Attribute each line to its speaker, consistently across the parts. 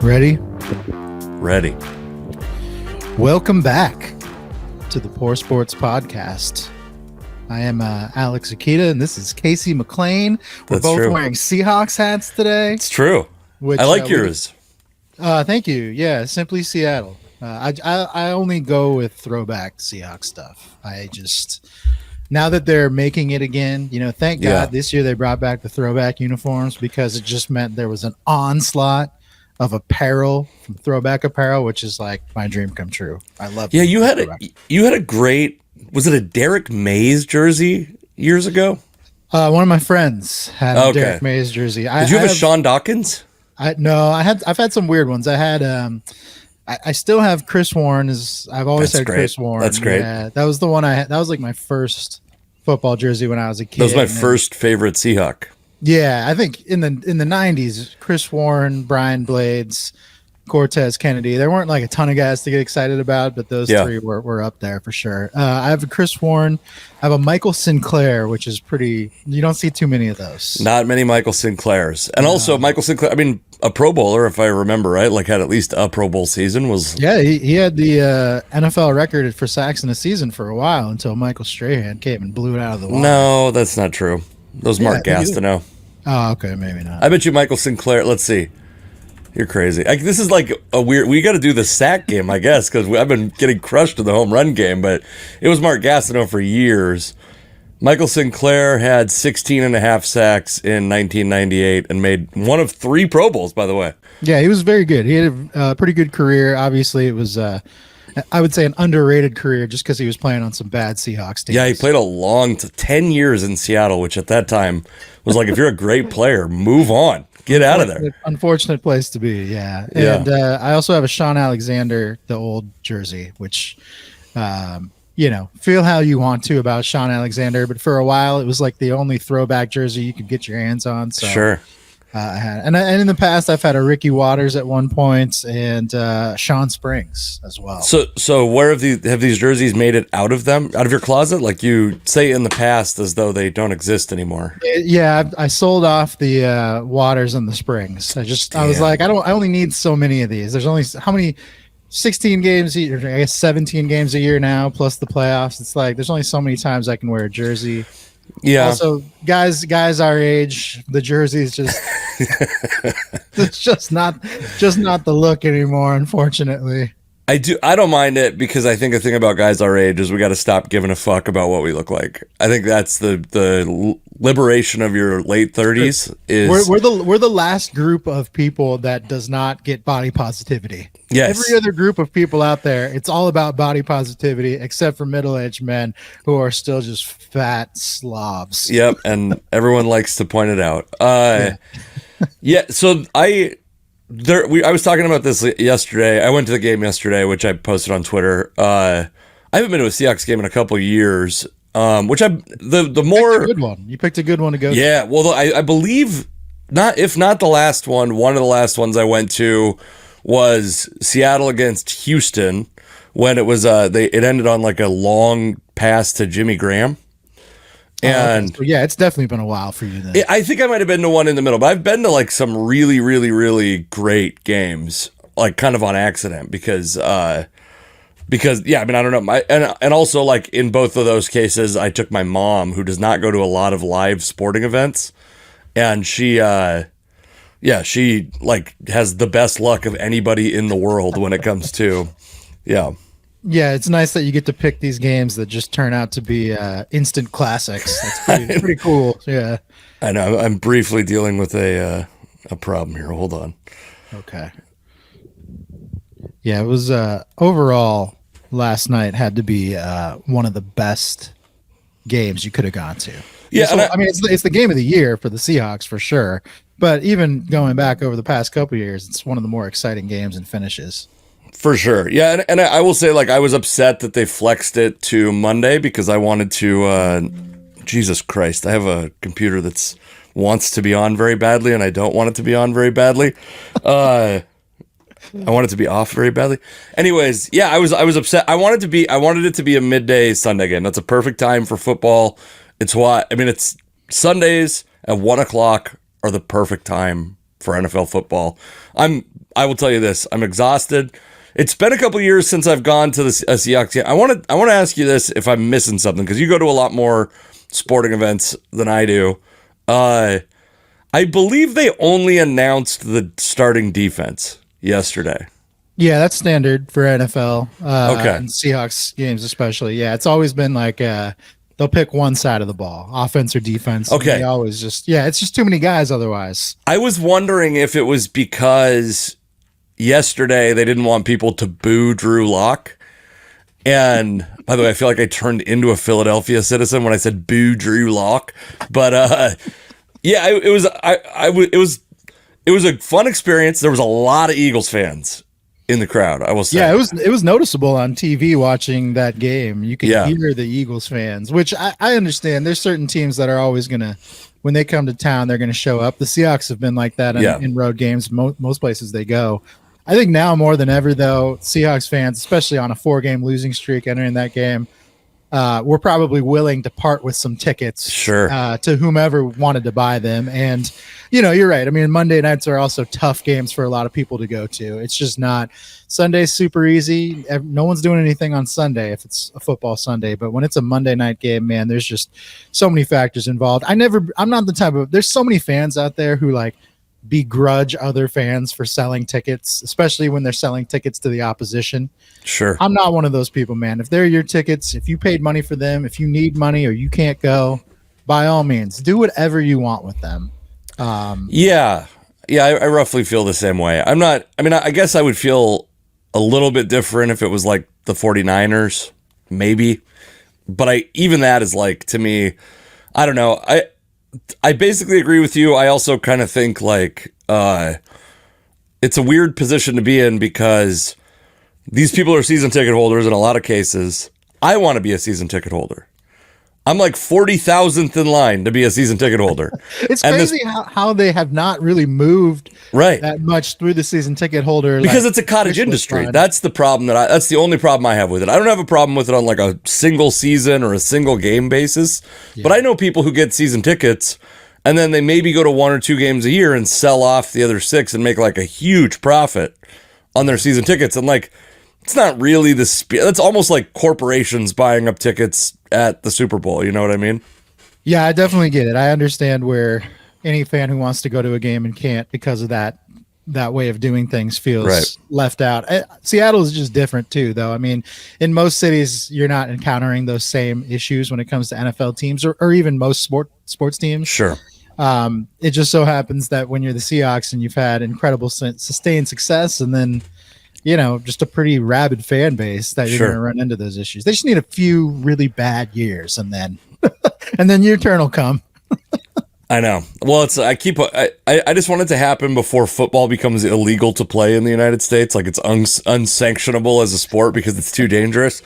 Speaker 1: Ready?
Speaker 2: Ready.
Speaker 1: Welcome back to the Poor Sports Podcast. I am Alex Akita, and this is Casey McLean. We're both wearing Seahawks hats today.
Speaker 2: It's true. I like yours.
Speaker 1: Thank you. Yeah, Simply Seattle. I only go with throwback Seahawks stuff. Now that they're making it again, thank God this year they brought back the throwback uniforms, because it just meant there was an onslaught of apparel from throwback apparel, which is like my dream come true. I love it. Yeah,
Speaker 2: you had a great, was it a Derek Mays jersey years ago?
Speaker 1: One of my friends had a Derek Mays jersey.
Speaker 2: Did you have a Sean Dawkins?
Speaker 1: I've had some weird ones. I had I still have Chris Warren. I've always had Chris Warren.
Speaker 2: That's great.
Speaker 1: Yeah, that was the one I had. That was like my first football jersey when I was a kid.
Speaker 2: That was my first favorite Seahawk.
Speaker 1: Yeah, I think in the 90s, Chris Warren, Brian Blades, Cortez Kennedy. There weren't like a ton of guys to get excited about, but those three were up there for sure. I have a Chris Warren. I have a Michael Sinclair, which is pretty. You don't see too many of those.
Speaker 2: Not many Michael Sinclairs, and also Michael Sinclair. I mean, a Pro Bowler, if I remember right, like had at least a Pro Bowl season.
Speaker 1: Yeah, he had the NFL record for sacks in a season for a while until Michael Strahan came and blew it out of the water.
Speaker 2: No, that's not true. Those Mark Gastineau.
Speaker 1: Oh, okay, maybe not.
Speaker 2: I bet you Michael Sinclair. Let's see. You're crazy. This is like a weird. We got to do the sack game, I guess, because I've been getting crushed in the home run game. But it was Mark Gastineau for years. Michael Sinclair had 16 and a half sacks in 1998 and made one of 3 Pro Bowls, by the way.
Speaker 1: Yeah, he was very good. He had a pretty good career. Obviously, it was, I would say, an underrated career just because he was playing on some bad Seahawks teams.
Speaker 2: Yeah, he played a long 10 years in Seattle, which at that time was like, if you're a great player, move on. Get out of there.
Speaker 1: Unfortunate place to be, yeah. And I also have a Sean Alexander, the old jersey, which, feel how you want to about Sean Alexander, but for a while it was like the only throwback jersey you could get your hands on. So
Speaker 2: sure.
Speaker 1: I had, and in the past I've had a Ricky Waters at one point and Sean Springs as well.
Speaker 2: So where have these jerseys made it out of your closet? Like you say in the past, as though they don't exist anymore.
Speaker 1: Yeah, I sold off the Waters and the Springs. I was like, I only need so many of these. There's only how many 16 games a year, I guess 17 games a year now, plus the playoffs. It's like there's only so many times I can wear a jersey. Yeah. Also, guys our age, the jersey's just it's just not the look anymore, unfortunately.
Speaker 2: I don't mind it, because I think the thing about guys our age is we got to stop giving a fuck about what we look like. I think that's the liberation of your late 30s. Is
Speaker 1: we're the last group of people that does not get body positivity.
Speaker 2: Yes.
Speaker 1: Every other group of people out there, it's all about body positivity, except for middle-aged men who are still just fat slobs.
Speaker 2: Yep, and everyone likes to point it out. So I was talking about this yesterday. I went to the game yesterday, which I posted on Twitter. I haven't been to a Seahawks game in a couple of years. You picked a
Speaker 1: good one. You picked a good one to go.
Speaker 2: Yeah, well, I believe if not the last one of the last ones I went to was Seattle against Houston, when it was it ended on like a long pass to Jimmy Graham. And
Speaker 1: so it's definitely been a while for you then.
Speaker 2: I think I might have been to one in the middle, but I've been to like some really, really, really great games, like kind of on accident, because I mean, I don't know. And also, like in both of those cases, I took my mom, who does not go to a lot of live sporting events, and she like has the best luck of anybody in the world when it comes to,
Speaker 1: Yeah, it's nice that you get to pick these games that just turn out to be instant classics. That's pretty cool. Yeah,
Speaker 2: I know. I'm briefly dealing with a problem here. Hold on.
Speaker 1: Okay. Yeah, it was overall last night had to be one of the best games you could have gone to. Yeah, so, I mean, it's the game of the year for the Seahawks for sure. But even going back over the past couple of years, it's one of the more exciting games and finishes.
Speaker 2: For sure. Yeah, and I will say, like, I was upset that they flexed it to Monday, because I wanted to Jesus Christ, I have a computer that wants to be on very badly, and I don't want it to be on very badly. I want it to be off very badly. Anyways, yeah, I was upset. I wanted it to be a midday Sunday game. That's a perfect time for football. It's Sundays at 1:00 are the perfect time for NFL football. I will tell you this. I'm exhausted. It's been a couple years since I've gone to the Seahawks game. I want to ask you this if I'm missing something, because you go to a lot more sporting events than I do. I believe they only announced the starting defense yesterday.
Speaker 1: Yeah, that's standard for NFL.
Speaker 2: Okay.
Speaker 1: And Seahawks games especially. Yeah, it's always been like they'll pick one side of the ball, offense or defense.
Speaker 2: Okay.
Speaker 1: They always just it's just too many guys otherwise.
Speaker 2: I was wondering if it was because yesterday they didn't want people to boo Drew Lock. And by the way, I feel like I turned into a Philadelphia citizen when I said boo Drew Lock. But yeah, it was a fun experience. There was a lot of Eagles fans in the crowd, I will say.
Speaker 1: Yeah, it was noticeable on TV watching that game. You could hear the Eagles fans, which I understand. There's certain teams that are always gonna, when they come to town, they're gonna show up. The Seahawks have been like that in road games. Most places they go. I think now more than ever, though, Seahawks fans, especially on a 4-game losing streak entering that game, we're probably willing to part with some tickets to whomever wanted to buy them. And, you're right. I mean, Monday nights are also tough games for a lot of people to go to. It's just not Sunday's super easy. No one's doing anything on Sunday if it's a football Sunday. But when it's a Monday night game, man, there's just so many factors involved. I'm not the type of, there's so many fans out there who like begrudge other fans for selling tickets, especially when they're selling tickets to the opposition.
Speaker 2: Sure. I'm
Speaker 1: not one of those people, man. If they're your tickets, if you paid money for them, if you need money or you can't go, by all means, do whatever you want with them.
Speaker 2: I roughly feel the same way. I guess I would feel a little bit different if it was like the 49ers, maybe. But even that is like, to me, I don't know. I basically agree with you. I also kind of think like it's a weird position to be in because these people are season ticket holders in a lot of cases. I want to be a season ticket holder. I'm like 40,000th in line to be a season ticket holder.
Speaker 1: It's crazy how they have not really moved that much through the season ticket holder.
Speaker 2: Because it's a cottage industry. Fun. That's the problem that's the only problem I have with it. I don't have a problem with it on like a single season or a single game basis. Yeah. But I know people who get season tickets and then they maybe go to 1 or 2 games a year and sell off the other 6 and make like a huge profit on their season tickets. And like, it's not really that's almost like corporations buying up tickets at the Super Bowl. You know what I mean?
Speaker 1: Yeah, I definitely get it. I understand where any fan who wants to go to a game and can't because of that way of doing things feels left out. Seattle is just different too, though. I mean, in most cities, you're not encountering those same issues when it comes to NFL teams or even most sports teams.
Speaker 2: Sure.
Speaker 1: It just so happens that when you're the Seahawks and you've had incredible sustained success and then just a pretty rabid fan base that you're going to run into those issues. They just need a few really bad years and then your turn will come.
Speaker 2: I know. Well, I just want it to happen before football becomes illegal to play in the United States. Like it's unsanctionable as a sport because it's too dangerous.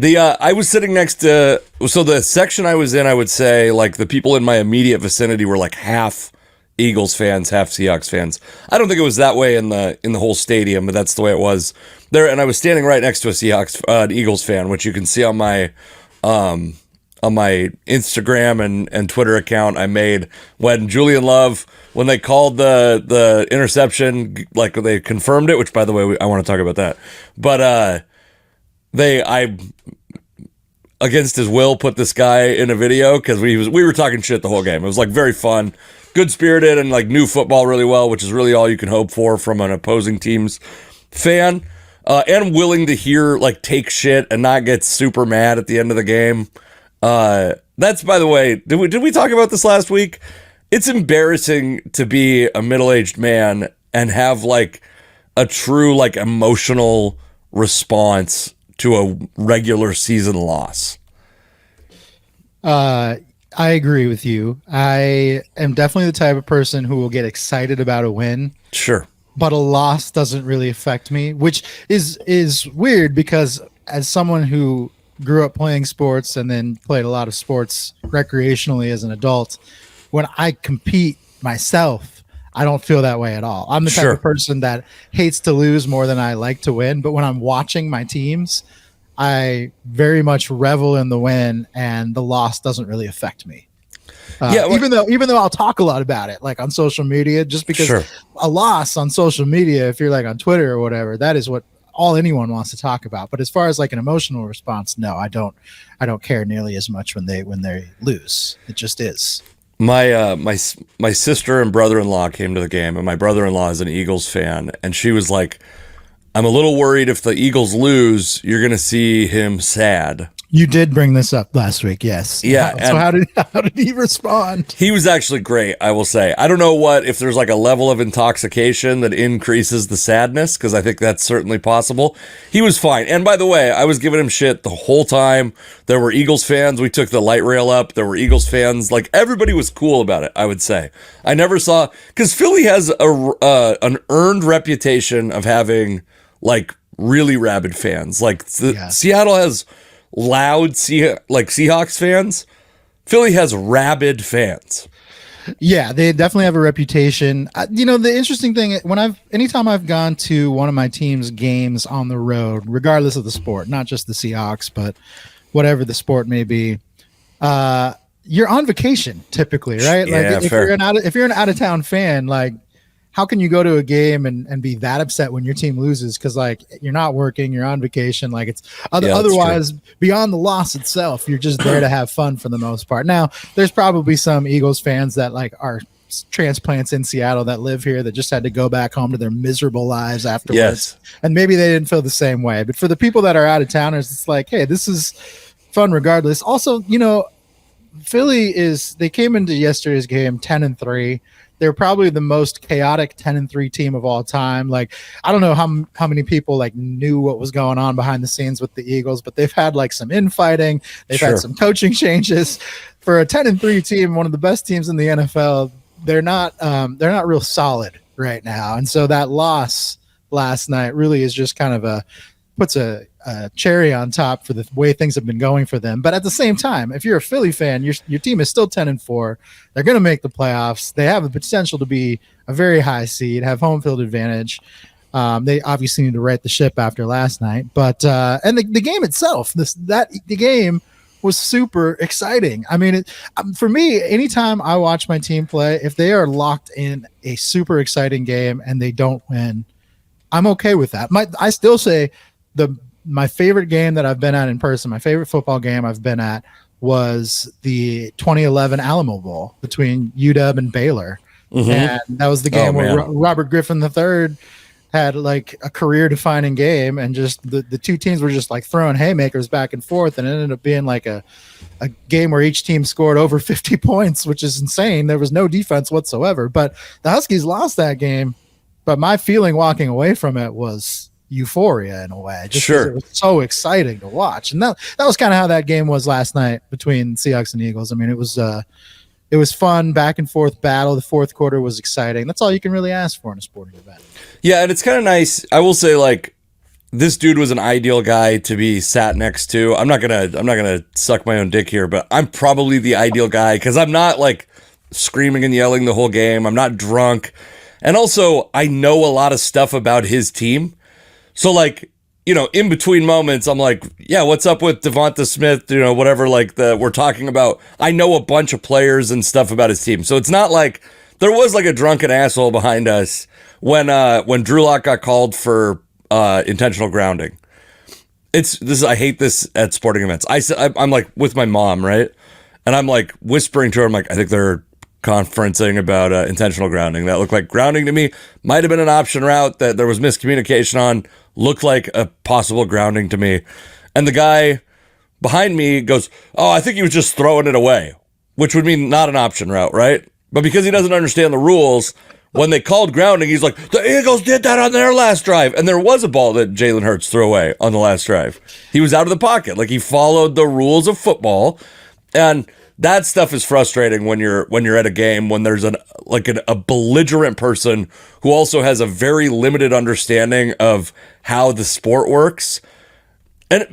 Speaker 2: I was sitting next to, so the section I was in, I would say like the people in my immediate vicinity were like half Eagles fans, half Seahawks fans. I don't think it was that way in the whole stadium, but that's the way it was there. And I was standing right next to an Eagles fan, which you can see on my Instagram and Twitter account I made when Julian Love, when they called the interception, like they confirmed it, which by the way, I want to talk about that. But I against his will put this guy in a video because we were talking shit the whole game. It was like very fun. Good spirited and like knew football really well, which is really all you can hope for from an opposing team's fan, and willing to hear like take shit and not get super mad at the end of the game. That's, by the way, did we talk about this last week? It's embarrassing to be a middle-aged man and have like a true like emotional response to a regular season loss.
Speaker 1: I agree with you. I am definitely the type of person who will get excited about a win.
Speaker 2: Sure.
Speaker 1: But a loss doesn't really affect me, which is weird because as someone who grew up playing sports and then played a lot of sports recreationally as an adult, when I compete myself, I don't feel that way at all. I'm the type of person that hates to lose more than I like to win. But when I'm watching my teams, I very much revel in the win, and the loss doesn't really affect me.
Speaker 2: Yeah,
Speaker 1: Even though I'll talk a lot about it, like on social media, just because
Speaker 2: Sure.
Speaker 1: a loss on social media, if you're like on Twitter or whatever, that is what all anyone wants to talk about. But as far as like an emotional response, no, I don't care nearly as much when they lose. It just is.
Speaker 2: My sister and brother-in-law came to the game, and my brother-in-law is an Eagles fan, and she was like, I'm a little worried if the Eagles lose, you're going to see him sad.
Speaker 1: You did bring this up last week, yes.
Speaker 2: Yeah.
Speaker 1: So how did he respond?
Speaker 2: He was actually great, I will say. I don't know if there's like a level of intoxication that increases the sadness, because I think that's certainly possible. He was fine. And by the way, I was giving him shit the whole time. There were Eagles fans. We took the light rail up. There were Eagles fans. Like, everybody was cool about it, I would say. I never saw, because Philly has an earned reputation of having like really rabid fans. Like Seattle has loud Seahawks fans. Philly has rabid fans.
Speaker 1: Yeah, they definitely have a reputation. The interesting thing, anytime I've gone to one of my team's games on the road, regardless of the sport, not just the Seahawks, but whatever the sport may be, you're on vacation typically, right?
Speaker 2: Yeah,
Speaker 1: like if you're an out of town fan, like, how can you go to a game and be that upset when your team loses? Because like you're not working, you're on vacation. Like otherwise, beyond the loss itself, you're just there to have fun for the most part. Now, there's probably some Eagles fans that like are transplants in Seattle that live here that just had to go back home to their miserable lives afterwards.
Speaker 2: Yes.
Speaker 1: And maybe they didn't feel the same way. But for the people that are out of towners, it's like, hey, this is fun regardless. Also, Philly they came into yesterday's game 10-3. They're probably the most chaotic 10-3 team of all time. Like, I don't know how many people like knew what was going on behind the scenes with the Eagles, but they've had like some infighting. They've had some coaching changes. For a 10-3 team, one of the best teams in the NFL, they're not real solid right now. And so that loss last night really is just kind of puts a cherry on top for the way things have been going for them. But at the same time, if you're a Philly fan, your team is still 10-4. They're going to make the playoffs. They have the potential to be a very high seed, have home field advantage. They obviously need to right the ship after last night, but and the game itself, the game was super exciting. I mean, for me, anytime I watch my team play, if they are locked in a super exciting game and they don't win, I'm okay with that. I still say my favorite game that I've been at in person, my favorite football game I've been at was the 2011 Alamo Bowl between UW and Baylor. Mm-hmm. And that was the game where Robert Griffin III had like a career-defining game, and just the two teams were just like throwing haymakers back and forth, and it ended up being like a game where each team scored over 50 points, which is insane. There was no defense whatsoever, but the Huskies lost that game. But my feeling walking away from it was euphoria in a way. Just it was so exciting to watch. And that was kind of how that game was last night between Seahawks and Eagles. I mean, it was fun, back and forth battle. The fourth quarter was exciting. That's all you can really ask for in a sporting event. Yeah,
Speaker 2: and it's kind of nice. I will say, like, this dude was an ideal guy to be sat next to. I'm not gonna suck my own dick here, but I'm probably the ideal guy because I'm not like screaming and yelling the whole game. I'm not drunk. And also, I know a lot of stuff about his team. So, like, in between moments, I'm like, yeah, what's up with Devonta Smith, whatever, like, we're talking about. I know a bunch of players and stuff about his team. So it's not like there was, like, a drunken asshole behind us when Drew Lock got called for intentional grounding. I hate this at sporting events. I'm, like, with my mom, right? And I'm, like, whispering to her, I'm like, I think they're conferencing about intentional grounding. That looked like grounding to me. Might have been an option route that there was miscommunication on. Looked like a possible grounding to me. And the guy behind me goes, oh, I think he was just throwing it away, which would mean not an option route, right? But because he doesn't understand the rules, when they called grounding, he's like, the Eagles did that on their last drive. And there was a ball that Jalen Hurts threw away on the last drive. He was out of the pocket. Like, he followed the rules of football. And that stuff is frustrating when you're at a game when there's a belligerent person who also has a very limited understanding of how the sport works. And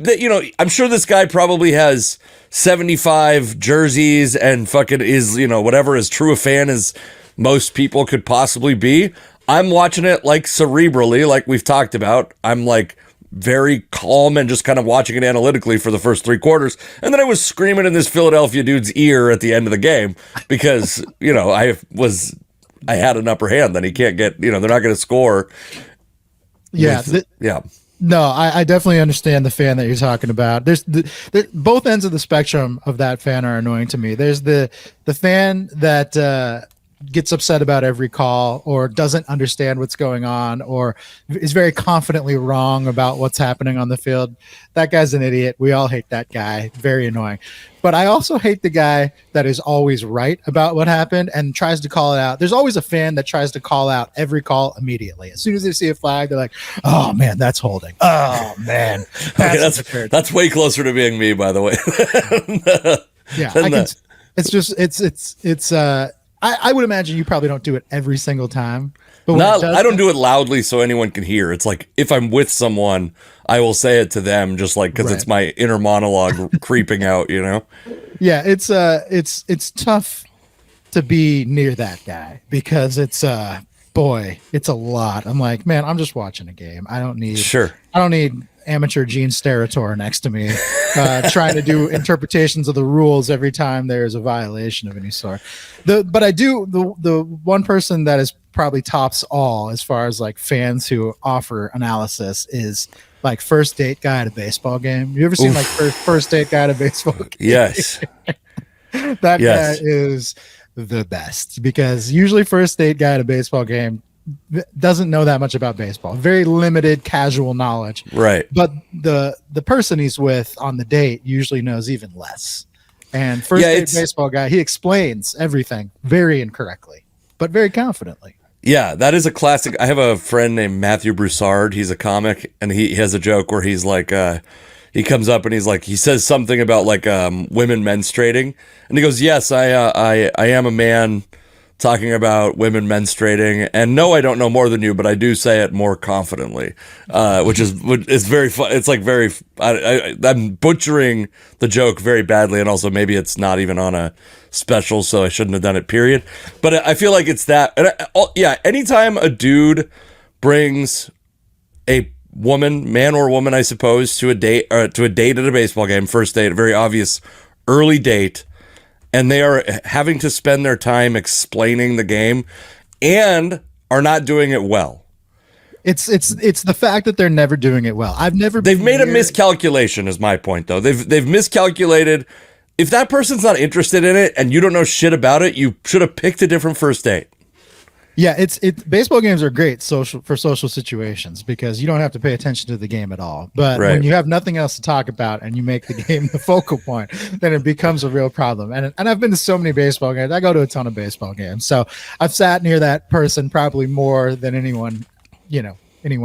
Speaker 2: I'm sure this guy probably has 75 jerseys and fucking is, whatever, as true a fan as most people could possibly be. I'm watching it like cerebrally, like we've talked about. I'm like very calm and just kind of watching it analytically for the first 3 quarters. And then I was screaming in this Philadelphia dude's ear at the end of the game because, I had an upper hand. Then he can't get, they're not going to score.
Speaker 1: Yeah.
Speaker 2: Yeah.
Speaker 1: No, I definitely understand the fan that you're talking about. There's both ends of the spectrum of that fan are annoying to me. There's the fan that gets upset about every call or doesn't understand what's going on or is very confidently wrong about what's happening on the field. That guy's an idiot. We all hate that guy. Very annoying. But I also hate the guy that is always right about what happened and tries to call it out. There's always a fan that tries to call out every call immediately. As soon as they see a flag, they're like, "Oh man, that's holding. Oh man,
Speaker 2: that's way closer to being me, by the way."
Speaker 1: Yeah, I would imagine you probably don't do it every single time. But
Speaker 2: I don't do it loudly so anyone can hear. It's like if I'm with someone, I will say it to them just like because it's my inner monologue creeping out,
Speaker 1: Yeah, it's tough to be near that guy because it's a lot. I'm like, man, I'm just watching a game. I don't need amateur Gene Steratore next to me trying to do interpretations of the rules every time there's a violation of any sort. But I do the one person that is probably tops all as far as like fans who offer analysis is like first date guy at a baseball game. You ever seen like first date guy at a baseball game?
Speaker 2: Yes.
Speaker 1: That guy is the best because usually first date guy at a baseball game doesn't know that much about baseball, very limited casual knowledge,
Speaker 2: right?
Speaker 1: But the person he's with on the date usually knows even less. And first date baseball guy, he explains everything very incorrectly but very confidently.
Speaker 2: Yeah, that is a classic. I have a friend named Matthew Broussard. He's a comic, and he has a joke where he's like he comes up and he's like, he says something about like women menstruating, and he goes, "Yes, I am a man talking about women menstruating, and no, I don't know more than you, but I do say it more confidently," which is very fun. It's like very, I'm butchering the joke very badly, and also maybe it's not even on a special, so I shouldn't have done it. Period. But I feel like it's that. And anytime a dude brings a woman, man or woman, I suppose, to a date at a baseball game, first date, a very obvious early date, and they are having to spend their time explaining the game and are not doing it well.
Speaker 1: It's the fact that they're never doing it well.
Speaker 2: They've made a miscalculation is my point though. They've miscalculated. If that person's not interested in it and you don't know shit about it, you should have picked a different first date.
Speaker 1: Yeah, baseball games are great for social situations because you don't have to pay attention to the game at all. But when you have nothing else to talk about and you make the game the focal point, then it becomes a real problem. And I've been to so many baseball games. I go to a ton of baseball games. So I've sat near that person probably more than anyone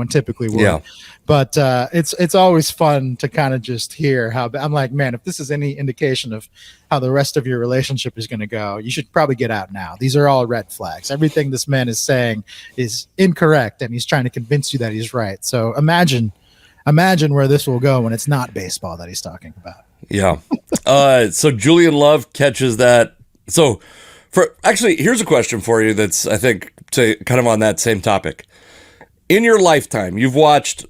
Speaker 1: typically would. Yeah. But it's always fun to kind of just hear how I'm like, man, if this is any indication of how the rest of your relationship is going to go, you should probably get out now. These are all red flags. Everything this man is saying is incorrect, and he's trying to convince you that he's right. So imagine where this will go when it's not baseball that he's talking about.
Speaker 2: Yeah. So Julian Love catches that. So here's a question for you that's, I think, to kind of on that same topic. In your lifetime, you've watched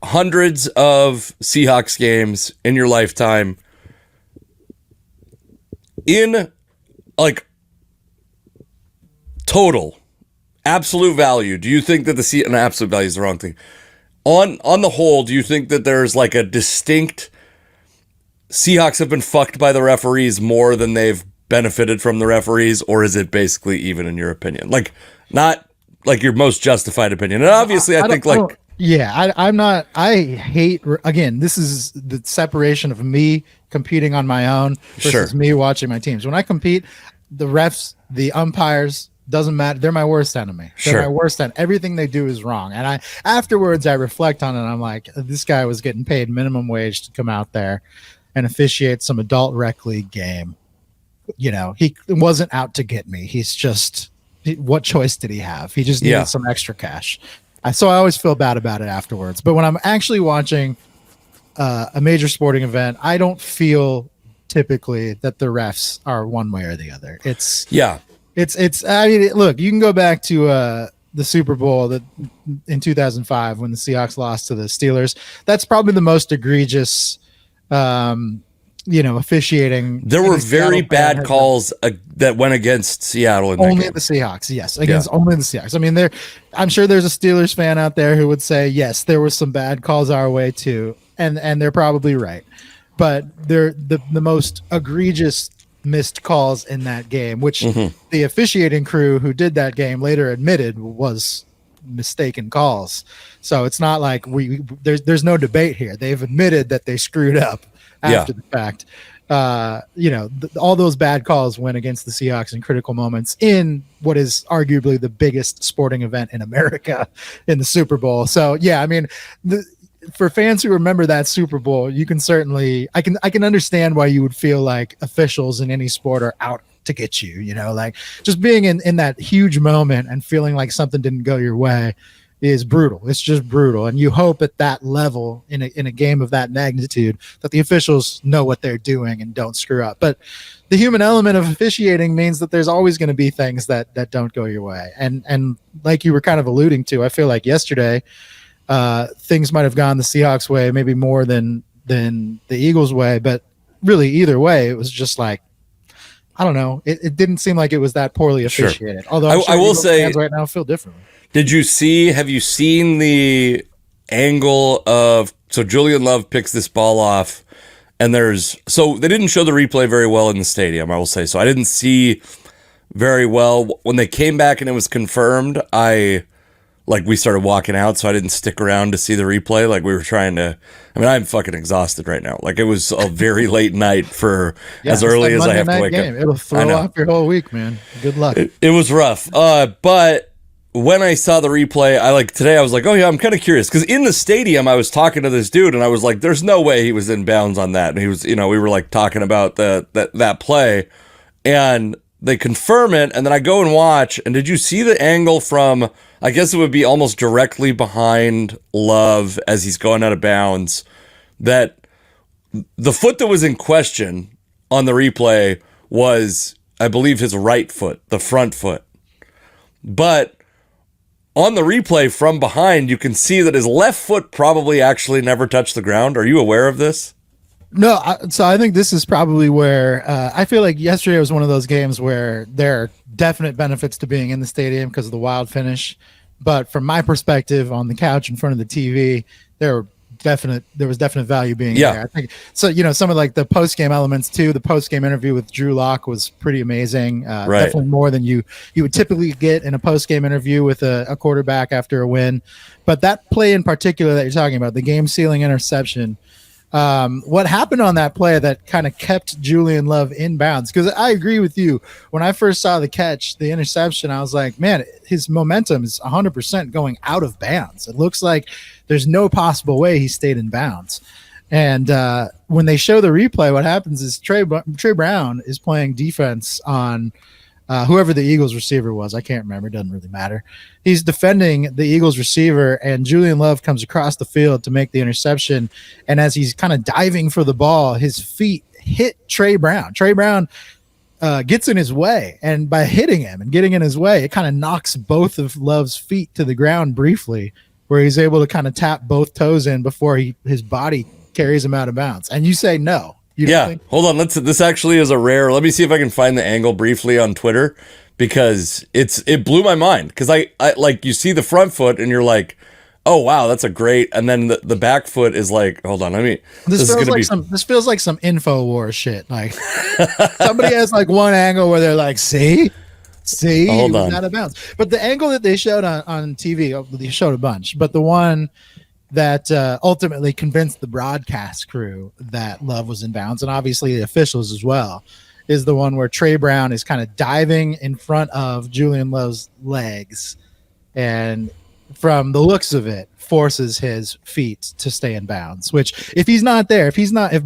Speaker 2: hundreds of Seahawks games in your lifetime. In like total absolute value, do you think that absolute value is the wrong thing? On the whole, do you think that there's like a distinct Seahawks have been fucked by the referees more than they've benefited from the referees, or is it basically even in your opinion? Like not like your most justified opinion. And obviously I think like
Speaker 1: I'm not. I hate. Again, this is the separation of me competing on my own versus me watching my teams. When I compete, the refs, the umpires, doesn't matter. They're my worst enemy. They're my worst enemy. Everything they do is wrong. And afterwards, I reflect on it. And I'm like, this guy was getting paid minimum wage to come out there and officiate some adult rec league game. He wasn't out to get me. He's just. What choice did he have? He just needed some extra cash. So I always feel bad about it afterwards. But when I'm actually watching a major sporting event, I don't feel typically that the refs are one way or the other. I mean, look, you can go back to the Super Bowl that in 2005 when the Seahawks lost to the Steelers. That's probably the most egregious, officiating.
Speaker 2: There were
Speaker 1: any Seattle
Speaker 2: very
Speaker 1: fan
Speaker 2: bad
Speaker 1: has
Speaker 2: calls that went against Seattle in that
Speaker 1: only
Speaker 2: game.
Speaker 1: the Seahawks. Yes, against only the Seahawks. I mean, I'm sure there's a Steelers fan out there who would say yes, there were some bad calls our way too, and they're probably right. But they're the most egregious missed calls in that game, which the officiating crew who did that game later admitted was mistaken calls. So it's not like there's no debate here. They've admitted that they screwed up after the fact. All those bad calls went against the Seahawks in critical moments in what is arguably the biggest sporting event in America in the Super Bowl. So yeah, I mean, for fans who remember that Super Bowl, you can certainly, I can understand why you would feel like officials in any sport are out to get you, like just being in that huge moment and feeling like something didn't go your way is brutal. It's just brutal. And you hope at that level in a game of that magnitude that the officials know what they're doing and don't screw up. But the human element of officiating means that there's always going to be things that don't go your way. And like you were kind of alluding to, I feel like yesterday, things might have gone the Seahawks way, maybe more than the Eagles way, but really either way, it was just like, I don't know. It didn't seem like it was that poorly officiated. Although
Speaker 2: I will say
Speaker 1: fans right now feel differently.
Speaker 2: Have you seen the angle of, so Julian Love picks this ball off and so they didn't show the replay very well in the stadium, I will say. So I didn't see very well when they came back and it was confirmed. We started walking out, so I didn't stick around to see the replay. Like we were trying to, I'm fucking exhausted right now. Like it was a very late night for as early as I have to wake up.
Speaker 1: It'll throw off your whole week, man. Good luck.
Speaker 2: It was rough. But when I saw the replay, today I was like, oh yeah, I'm kind of curious. Cause in the stadium, I was talking to this dude and I was like, there's no way he was in bounds on that. And he was, we were like talking about that play and they confirm it. And then I go and watch. And did you see the angle from, I guess it would be almost directly behind Love as he's going out of bounds, that the foot that was in question on the replay was, I believe, his right foot, the front foot. But on the replay from behind, you can see that his left foot probably actually never touched the ground. Are you aware of this?
Speaker 1: No, so I think this is probably where I feel like yesterday was one of those games where there are definite benefits to being in the stadium because of the wild finish. But from my perspective on the couch in front of the TV, there was definite value being there. I think so. Some of like the post game elements too. The post game interview with Drew Lock was pretty amazing. Definitely more than you would typically get in a post game interview with a quarterback after a win. But that play in particular that you're talking about, the game sealing interception. What happened on that play that kind of kept Julian Love in bounds? Because I agree with you. When I first saw the catch, the interception, I was like, man, his momentum is 100% going out of bounds. It looks like there's no possible way he stayed in bounds. And when they show the replay, what happens is Trey Brown is playing defense on whoever the Eagles receiver was. I can't remember. It doesn't really matter. He's defending the Eagles receiver, and Julian Love comes across the field to make the interception. And as he's kind of diving for the ball, his feet hit Trey Brown. Trey Brown gets in his way, and by hitting him and getting in his way, it kind of knocks both of Love's feet to the ground briefly, where he's able to kind of tap both toes in before his body carries him out of bounds. And you say no. Hold on. This actually is a rare. Let me see if I can find the angle briefly on Twitter, because it blew my mind. Because I like, you see the front foot and you're like, oh wow, that's a great. And then the back foot is like, hold on, this feels like some InfoWars shit. Like somebody has like one angle where they're like, see, hold on, out of bounds. But the angle that they showed on TV, they showed a bunch, but the one that ultimately convinced the broadcast crew that Love was in bounds, and obviously the officials as well, is the one where Trey Brown is kind of diving in front of Julian Love's legs, and from the looks of it, forces his feet to stay in bounds. Which, if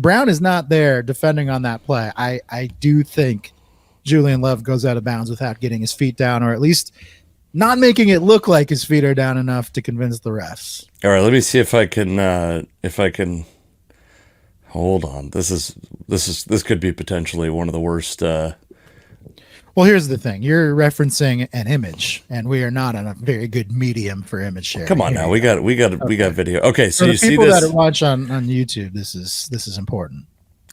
Speaker 1: Brown is not there defending on that play, I do think Julian Love goes out of bounds without getting his feet down, or at least not making it look like his feet are down enough to convince the refs.
Speaker 2: All right, let me see if I can hold on. This could be potentially one of the worst.
Speaker 1: Well, here's the thing. You're referencing an image, and we are not on a very good medium for image sharing.
Speaker 2: Come on now. We got video. Okay, so
Speaker 1: For
Speaker 2: you
Speaker 1: the
Speaker 2: see
Speaker 1: people
Speaker 2: this?
Speaker 1: that watch on YouTube, this is important.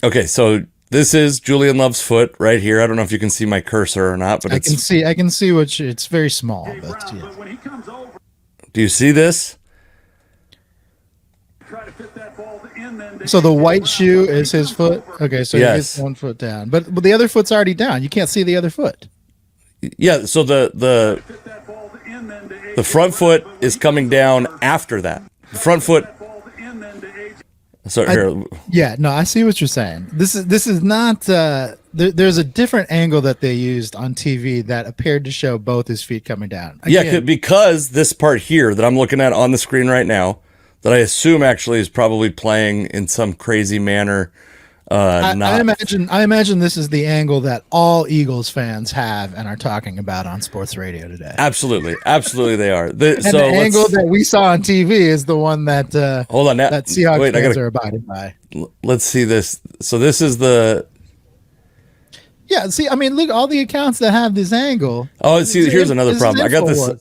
Speaker 2: Okay, so this is Julian Love's foot right here. I don't know if you can see my cursor or not, but
Speaker 1: I can see it's very small. But yeah.
Speaker 2: Do you see this?
Speaker 1: So the white shoe is his foot. Okay, so
Speaker 2: Yes.
Speaker 1: he gets 1 foot down, but the other foot's already down. You can't see the other foot.
Speaker 2: Yeah, so the front foot is coming down after that. The front foot. So here,
Speaker 1: Yeah, no, I see what you're saying. This is not. There's a different angle that they used on TV that appeared to show both his feet coming down.
Speaker 2: yeah, because this part here that I'm looking at on the screen right now, that I assume actually is probably playing in some crazy manner.
Speaker 1: I imagine this is the angle that all Eagles fans have and are talking about on sports radio today.
Speaker 2: Absolutely, they are.
Speaker 1: The angle that we saw on TV is the one that
Speaker 2: hold on,
Speaker 1: that Seahawks fans are abiding by.
Speaker 2: Let's see this. So this is the.
Speaker 1: Yeah, see, I mean, look, all the accounts that have this angle.
Speaker 2: Oh, see, here's another problem. I got this.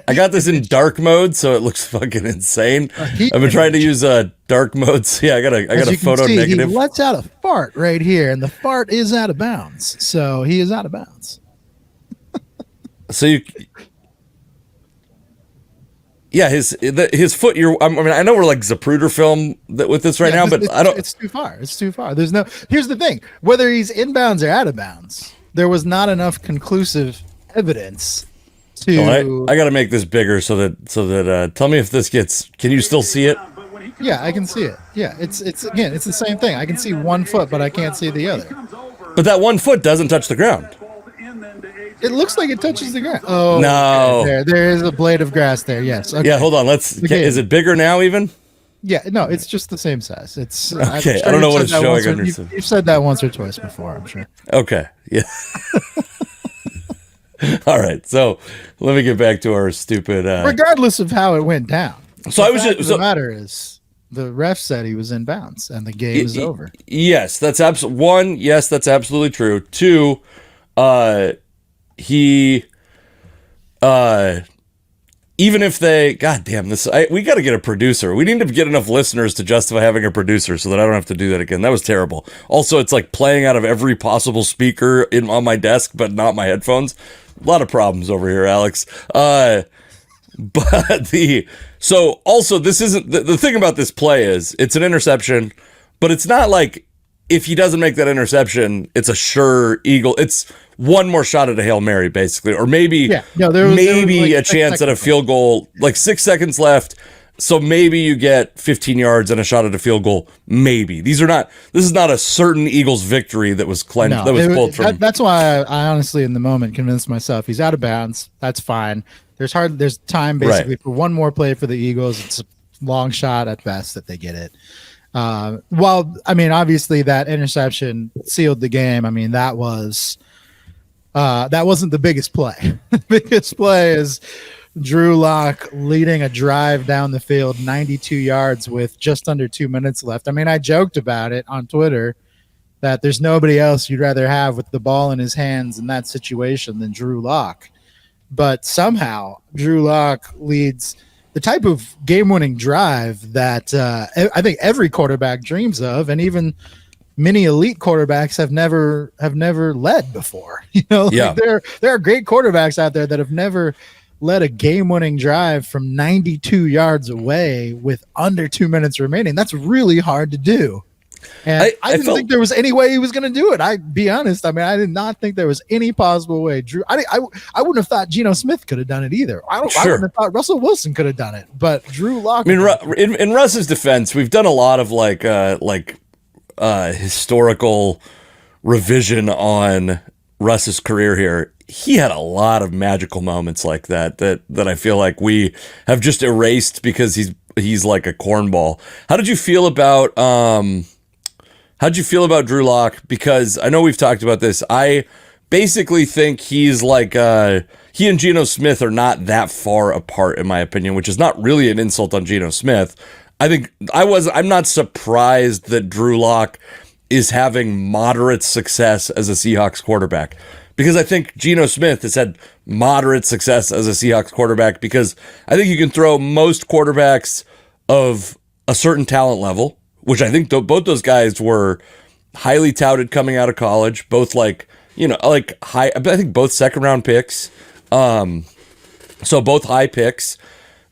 Speaker 2: I got this in dark mode, so it looks fucking insane. I've been trying to use dark modes. Yeah, I got a photo negative.
Speaker 1: He lets out a fart right here, and the fart is out of bounds. So he is out of bounds.
Speaker 2: Yeah, his foot. I mean, I know we're like Zapruder film with this right now, but I don't.
Speaker 1: It's too far. It's too far. There's no. Here's the thing: whether he's inbounds or out of bounds, there was not enough conclusive evidence.
Speaker 2: I got to make this bigger so that tell me if this gets. Can you still see it?
Speaker 1: Yeah, I can see it. Yeah, it's the same thing. I can see 1 foot, but I can't see the other.
Speaker 2: But that 1 foot doesn't touch the ground.
Speaker 1: It looks like it touches the ground. Oh
Speaker 2: no!
Speaker 1: Okay, there is a blade of grass there. Yes. Okay.
Speaker 2: Yeah. Hold on. Is it bigger now? Even?
Speaker 1: Yeah. No, it's just the same size. It's
Speaker 2: okay. I don't know what it's showing.
Speaker 1: You've said that once or twice before, I'm sure.
Speaker 2: Okay. Yeah. All right, so let me get back to our stupid.
Speaker 1: Regardless of how it went down,
Speaker 2: the
Speaker 1: matter is the ref said he was in bounds and the game is over.
Speaker 2: Yes, that's one. Yes, that's absolutely true. Two, he, even if they, God damn this, we got to get a producer. We need to get enough listeners to justify having a producer so that I don't have to do that again. That was terrible. Also, it's like playing out of every possible speaker on my desk, but not my headphones. A lot of problems over here, Alex. But also this isn't the thing about this play is it's an interception, but it's not like if he doesn't make that interception, it's a sure Eagle. It's one more shot at a Hail Mary, basically, or maybe there was like a chance at a field goal, like 6 seconds left. So maybe you get 15 yards and a shot at a field goal. Maybe this is not a certain Eagles victory that was cleansed.
Speaker 1: No,
Speaker 2: that was pulled from.
Speaker 1: That's why I honestly, in the moment, convinced myself he's out of bounds. That's fine. There's time basically for one more play for the Eagles. It's a long shot at best that they get it. Well, I mean, obviously that interception sealed the game. I mean, that wasn't the biggest play. The biggest play is Drew Lock leading a drive down the field 92 yards with just under 2 minutes left. I mean, I joked about it on Twitter that there's nobody else you'd rather have with the ball in his hands in that situation than Drew Lock. But somehow Drew Lock leads the type of game-winning drive that I think every quarterback dreams of, and even many elite quarterbacks have never led before. You know,
Speaker 2: yeah.
Speaker 1: Like there are great quarterbacks out there that have never led a game-winning drive from 92 yards away with under 2 minutes remaining. That's really hard to do. And I didn't think there was any way he was going to do it. I'd be honest. I mean, I did not think there was any possible way. Drew, I wouldn't have thought Geno Smith could have done it either. I wouldn't have thought Russell Wilson could have done it. But Drew Lock.
Speaker 2: I mean, in Russ's defense, we've done a lot of historical revision on Russ's career here. He had a lot of magical moments like that I feel like we have just erased because he's like a cornball. How did you feel about Drew Lock? Because I know we've talked about this. I basically think he's like he and Geno Smith are not that far apart in my opinion, which is not really an insult on Geno Smith. I'm not surprised that Drew Lock is having moderate success as a Seahawks quarterback, because I think Geno Smith has had moderate success as a Seahawks quarterback, because I think you can throw most quarterbacks of a certain talent level, which I think both those guys were highly touted coming out of college, both like high, I think both second round picks. So both high picks,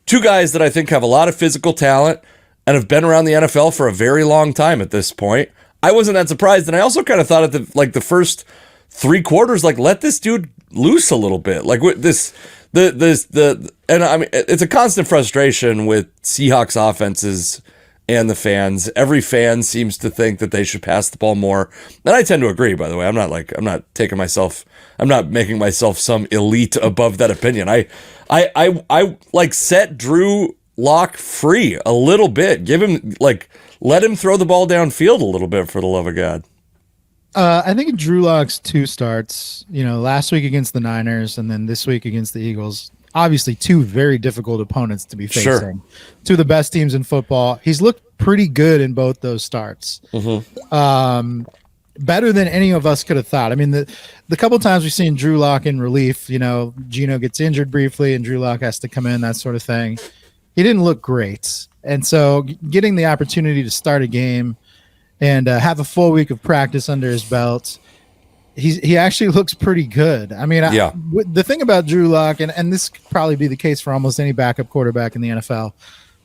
Speaker 2: two guys that I think have a lot of physical talent and have been around the NFL for a very long time at this point. I wasn't that surprised. And I also kind of thought at the first 3 quarters, like, let this dude loose a little bit. Like and I mean, it's a constant frustration with Seahawks offenses and the fans. Every fan seems to think that they should pass the ball more. And I tend to agree, by the way. I'm not making myself some elite above that opinion. I like set Drew Lock free a little bit. Let him throw the ball downfield a little bit, for the love of God.
Speaker 1: I think Drew Lock's 2 starts, last week against the Niners and then this week against the Eagles, obviously 2 very difficult opponents to be facing.
Speaker 2: Sure.
Speaker 1: 2 of the best teams in football. He's looked pretty good in both those starts.
Speaker 2: Mm-hmm.
Speaker 1: Better than any of us could have thought. I mean, the couple times we've seen Drew Lock in relief, Geno gets injured briefly and Drew Lock has to come in, that sort of thing. He didn't look great. And so getting the opportunity to start a game and have a full week of practice under his belt, he actually looks pretty good. I mean, the thing about Drew Lock, and this could probably be the case for almost any backup quarterback in the NFL,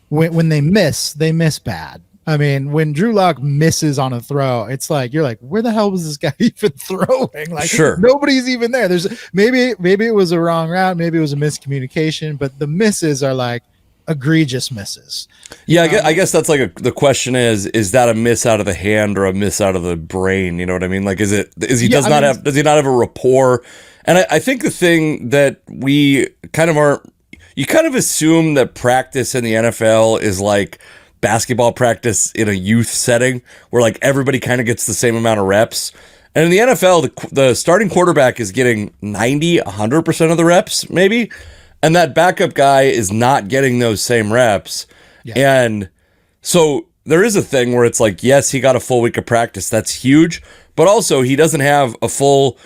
Speaker 1: when they miss bad. I mean, when Drew Lock misses on a throw, it's like, you're like, where the hell was this guy even throwing? Like,
Speaker 2: sure,
Speaker 1: nobody's even there. There's maybe it was a wrong route, maybe it was a miscommunication, but the misses are like egregious misses.
Speaker 2: Yeah, I guess that's like the question is that a miss out of the hand or a miss out of the brain? You know what I mean? Like, does he not have a rapport? And I think the thing that we kind of aren't, you kind of assume that practice in the NFL is like basketball practice in a youth setting where like everybody kind of gets the same amount of reps. And in the NFL, the starting quarterback is getting 100% of the reps, maybe. And that backup guy is not getting those same reps. Yeah. And so there is a thing where it's like, yes, he got a full week of practice. That's huge. But also he doesn't have a full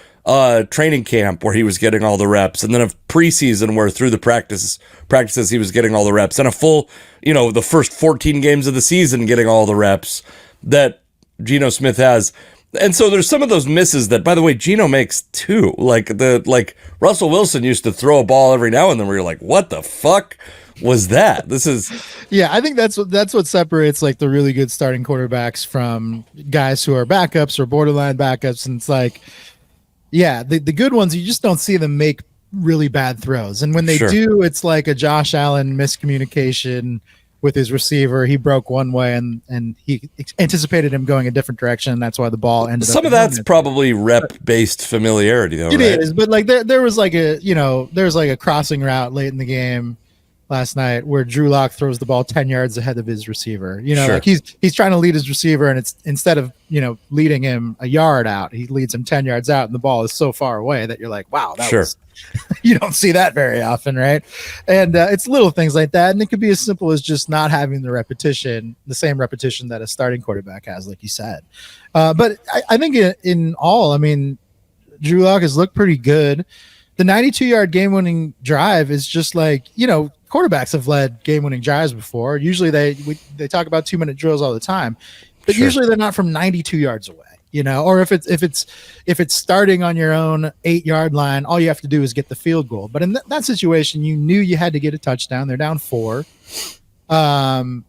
Speaker 2: training camp where he was getting all the reps. And then a preseason where through the practices he was getting all the reps. And a full, the first 14 games of the season getting all the reps that Geno Smith has. And so there's some of those misses that, by the way, Geno makes too. Like Russell Wilson used to throw a ball every now and then where you're like, what the fuck was that?
Speaker 1: Yeah, I think that's what separates like the really good starting quarterbacks from guys who are backups or borderline backups. And it's like, yeah, the good ones, you just don't see them make really bad throws. And when they do, it's like a Josh Allen miscommunication with his receiver. He broke one way and he anticipated him going a different direction. That's why the ball ended up.
Speaker 2: Some of that's probably rep-based familiarity, though. It
Speaker 1: is, but like there was like a crossing route late in the game last night where Drew Lock throws the ball 10 yards ahead of his receiver. Like he's trying to lead his receiver, and it's instead of leading him a yard out, he leads him 10 yards out, and the ball is so far away that you're like, wow, that was. You don't see that very often, right? And it's little things like that, and it could be as simple as just not having the same repetition that a starting quarterback has, like you said. But I think in all, I mean, Drew Lock has looked pretty good. The 92-yard game-winning drive is just like, quarterbacks have led game-winning drives before. Usually they talk about 2-minute drills all the time, but usually they're not from 92 yards away. Or if it's starting on your own 8-yard line, all you have to do is get the field goal. But in that situation, you knew you had to get a touchdown. They're down 4. And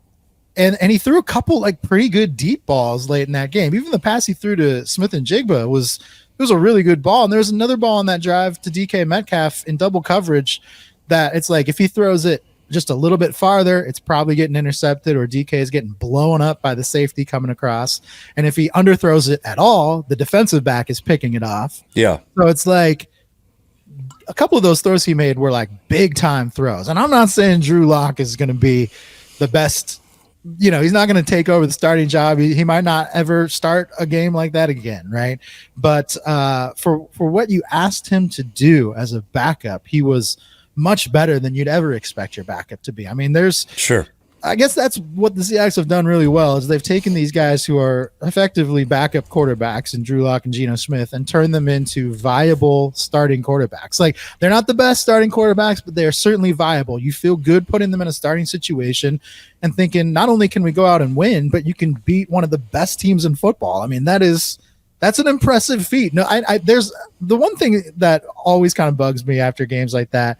Speaker 1: he threw a couple like pretty good deep balls late in that game. Even the pass he threw to Smith and Jigba was a really good ball. And there was another ball on that drive to DK Metcalf in double coverage that it's like if he throws it just a little bit farther, it's probably getting intercepted, or DK is getting blown up by the safety coming across. And if he underthrows it at all, the defensive back is picking it off. Yeah. So it's like a couple of those throws he made were like big time throws. And I'm not saying Drew Lock is going to be the best. He's not going to take over the starting job. He might not ever start a game like that again, right? But for what you asked him to do as a backup, he was much better than you'd ever expect your backup to be. I mean, there's I guess that's what the Seahawks have done really well is they've taken these guys who are effectively backup quarterbacks in Drew Lock and Geno Smith and turned them into viable starting quarterbacks. Like they're not the best starting quarterbacks, but they are certainly viable. You feel good putting them in a starting situation and thinking not only can we go out and win, but you can beat one of the best teams in football. I mean, that's an impressive feat. No, there's the one thing that always kind of bugs me after games like that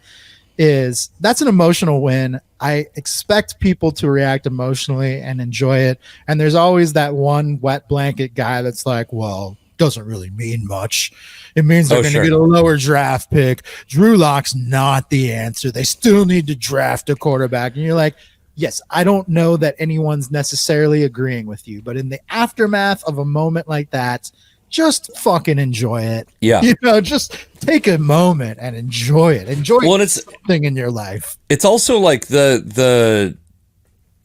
Speaker 1: is that's an emotional win. I expect people to react emotionally and enjoy it. And there's always that one wet blanket guy that's like, well, doesn't really mean much. It means they're going to get a lower draft pick. Drew Lock's not the answer. They still need to draft a quarterback. And you're like, yes, I don't know that anyone's necessarily agreeing with you, but in the aftermath of a moment like that, just fucking enjoy it.
Speaker 2: Yeah.
Speaker 1: Just take a moment and enjoy it. Enjoy something in your life.
Speaker 2: It's also like it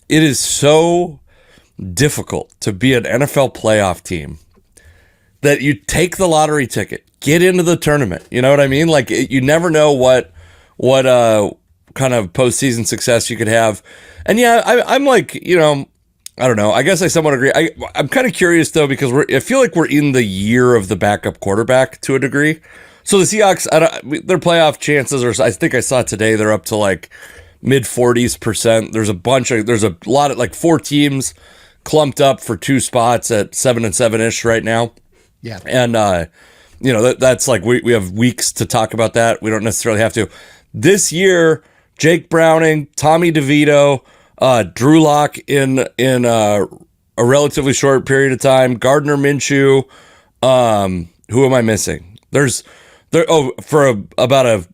Speaker 2: is so difficult to be an NFL playoff team that you take the lottery ticket, get into the tournament. You know what I mean? Like you never know what kind of postseason success you could have. And yeah, I'm like, I don't know. I guess I somewhat agree. I'm kind of curious though because I feel like we're in the year of the backup quarterback to a degree. So the Seahawks, their playoff chances are. I think I saw today they're up to like mid 40%. There's a lot of like 4 teams clumped up for 2 spots at 7 and 7-ish right now.
Speaker 1: Yeah,
Speaker 2: and that's like we have weeks to talk about that. We don't necessarily have to. This year, Jake Browning, Tommy DeVito. Drew Lock in a relatively short period of time. Gardner Minshew. Who am I missing? For about a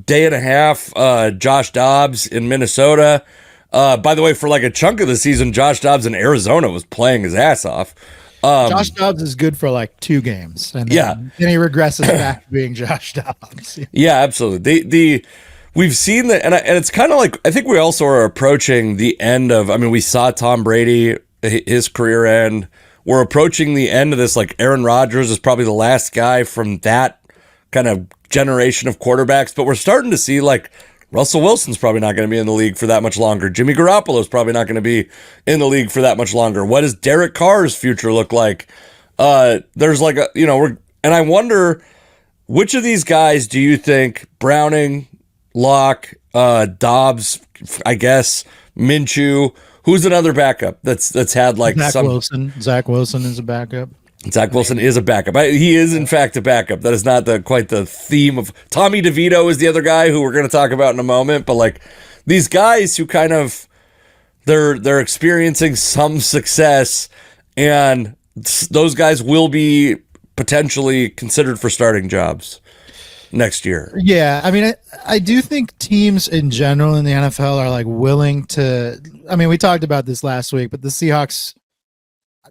Speaker 2: day and a half. Josh Dobbs in Minnesota. By the way, for like a chunk of the season, Josh Dobbs in Arizona was playing his ass off.
Speaker 1: Josh Dobbs is good for like 2 games, and then he regresses back to being Josh Dobbs.
Speaker 2: Yeah, absolutely. We've seen that, and it's kind of like I think we also are approaching the end of. I mean, we saw Tom Brady, his career end. We're approaching the end of this. Like Aaron Rodgers is probably the last guy from that kind of generation of quarterbacks, but we're starting to see like Russell Wilson's probably not going to be in the league for that much longer. Jimmy Garoppolo's probably not going to be in the league for that much longer. What does Derek Carr's future look like? There's like and I wonder which of these guys do you think Browning, Lock, Dobbs, I guess, Minshew. Who's another backup that's had like
Speaker 1: Wilson. Zach Wilson is a backup.
Speaker 2: Zach Wilson is a backup. He is in fact a backup. That is not quite the theme of Tommy DeVito is the other guy who we're going to talk about in a moment. But like these guys who kind of they're experiencing some success, and those guys will be potentially considered for starting jobs next year.
Speaker 1: Yeah, I mean, I do think teams in general in the NFL are like willing to. I mean, we talked about this last week, but the Seahawks,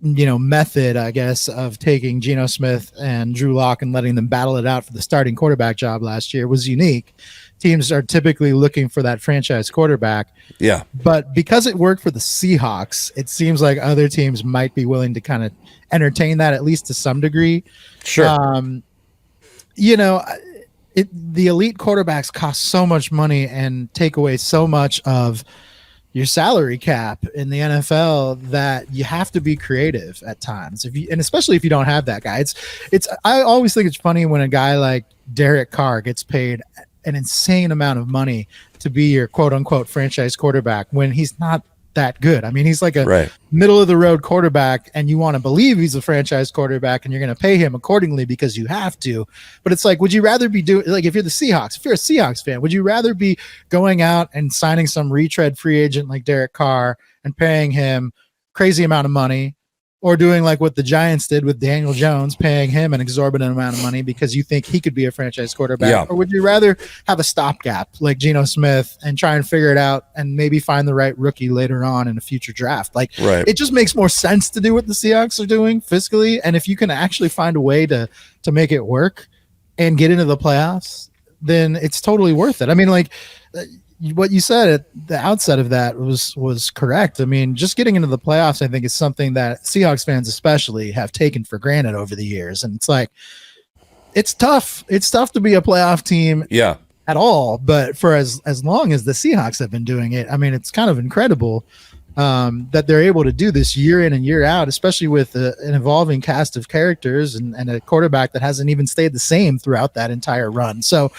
Speaker 1: method, I guess, of taking Geno Smith and Drew Lock and letting them battle it out for the starting quarterback job last year was unique. Teams are typically looking for that franchise quarterback.
Speaker 2: Yeah,
Speaker 1: but because it worked for the Seahawks, it seems like other teams might be willing to kind of entertain that at least to some degree.
Speaker 2: Sure.
Speaker 1: The elite quarterbacks cost so much money and take away so much of your salary cap in the NFL that you have to be creative at times. And especially if you don't have that guy, I always think it's funny when a guy like Derek Carr gets paid an insane amount of money to be your quote unquote franchise quarterback when he's not that good. I mean, he's like a middle of the road quarterback, and you want to believe he's a franchise quarterback and you're going to pay him accordingly because you have to. But it's like, would you rather be doing, like, if you're a Seahawks fan, would you rather be going out and signing some retread free agent like Derek Carr and paying him crazy amount of money, or doing like what the Giants did with Daniel Jones, paying him an exorbitant amount of money because you think he could be a franchise quarterback? Yeah. Or would you rather have a stopgap like Geno Smith and try and figure it out and maybe find the right rookie later on in a future draft? Like, It just makes more sense to do what the Seahawks are doing fiscally. And if you can actually find a way to make it work and get into the playoffs, then it's totally worth it. I mean, like, what you said at the outset of that was correct. I mean, just getting into the playoffs, I think, is something that Seahawks fans especially have taken for granted over the years. And it's like, it's tough. It's tough to be a playoff team.
Speaker 2: Yeah.
Speaker 1: at all. But for as long as the Seahawks have been doing it, I mean, it's kind of incredible that they're able to do this year in and year out, especially with an evolving cast of characters and a quarterback that hasn't even stayed the same throughout that entire run. So,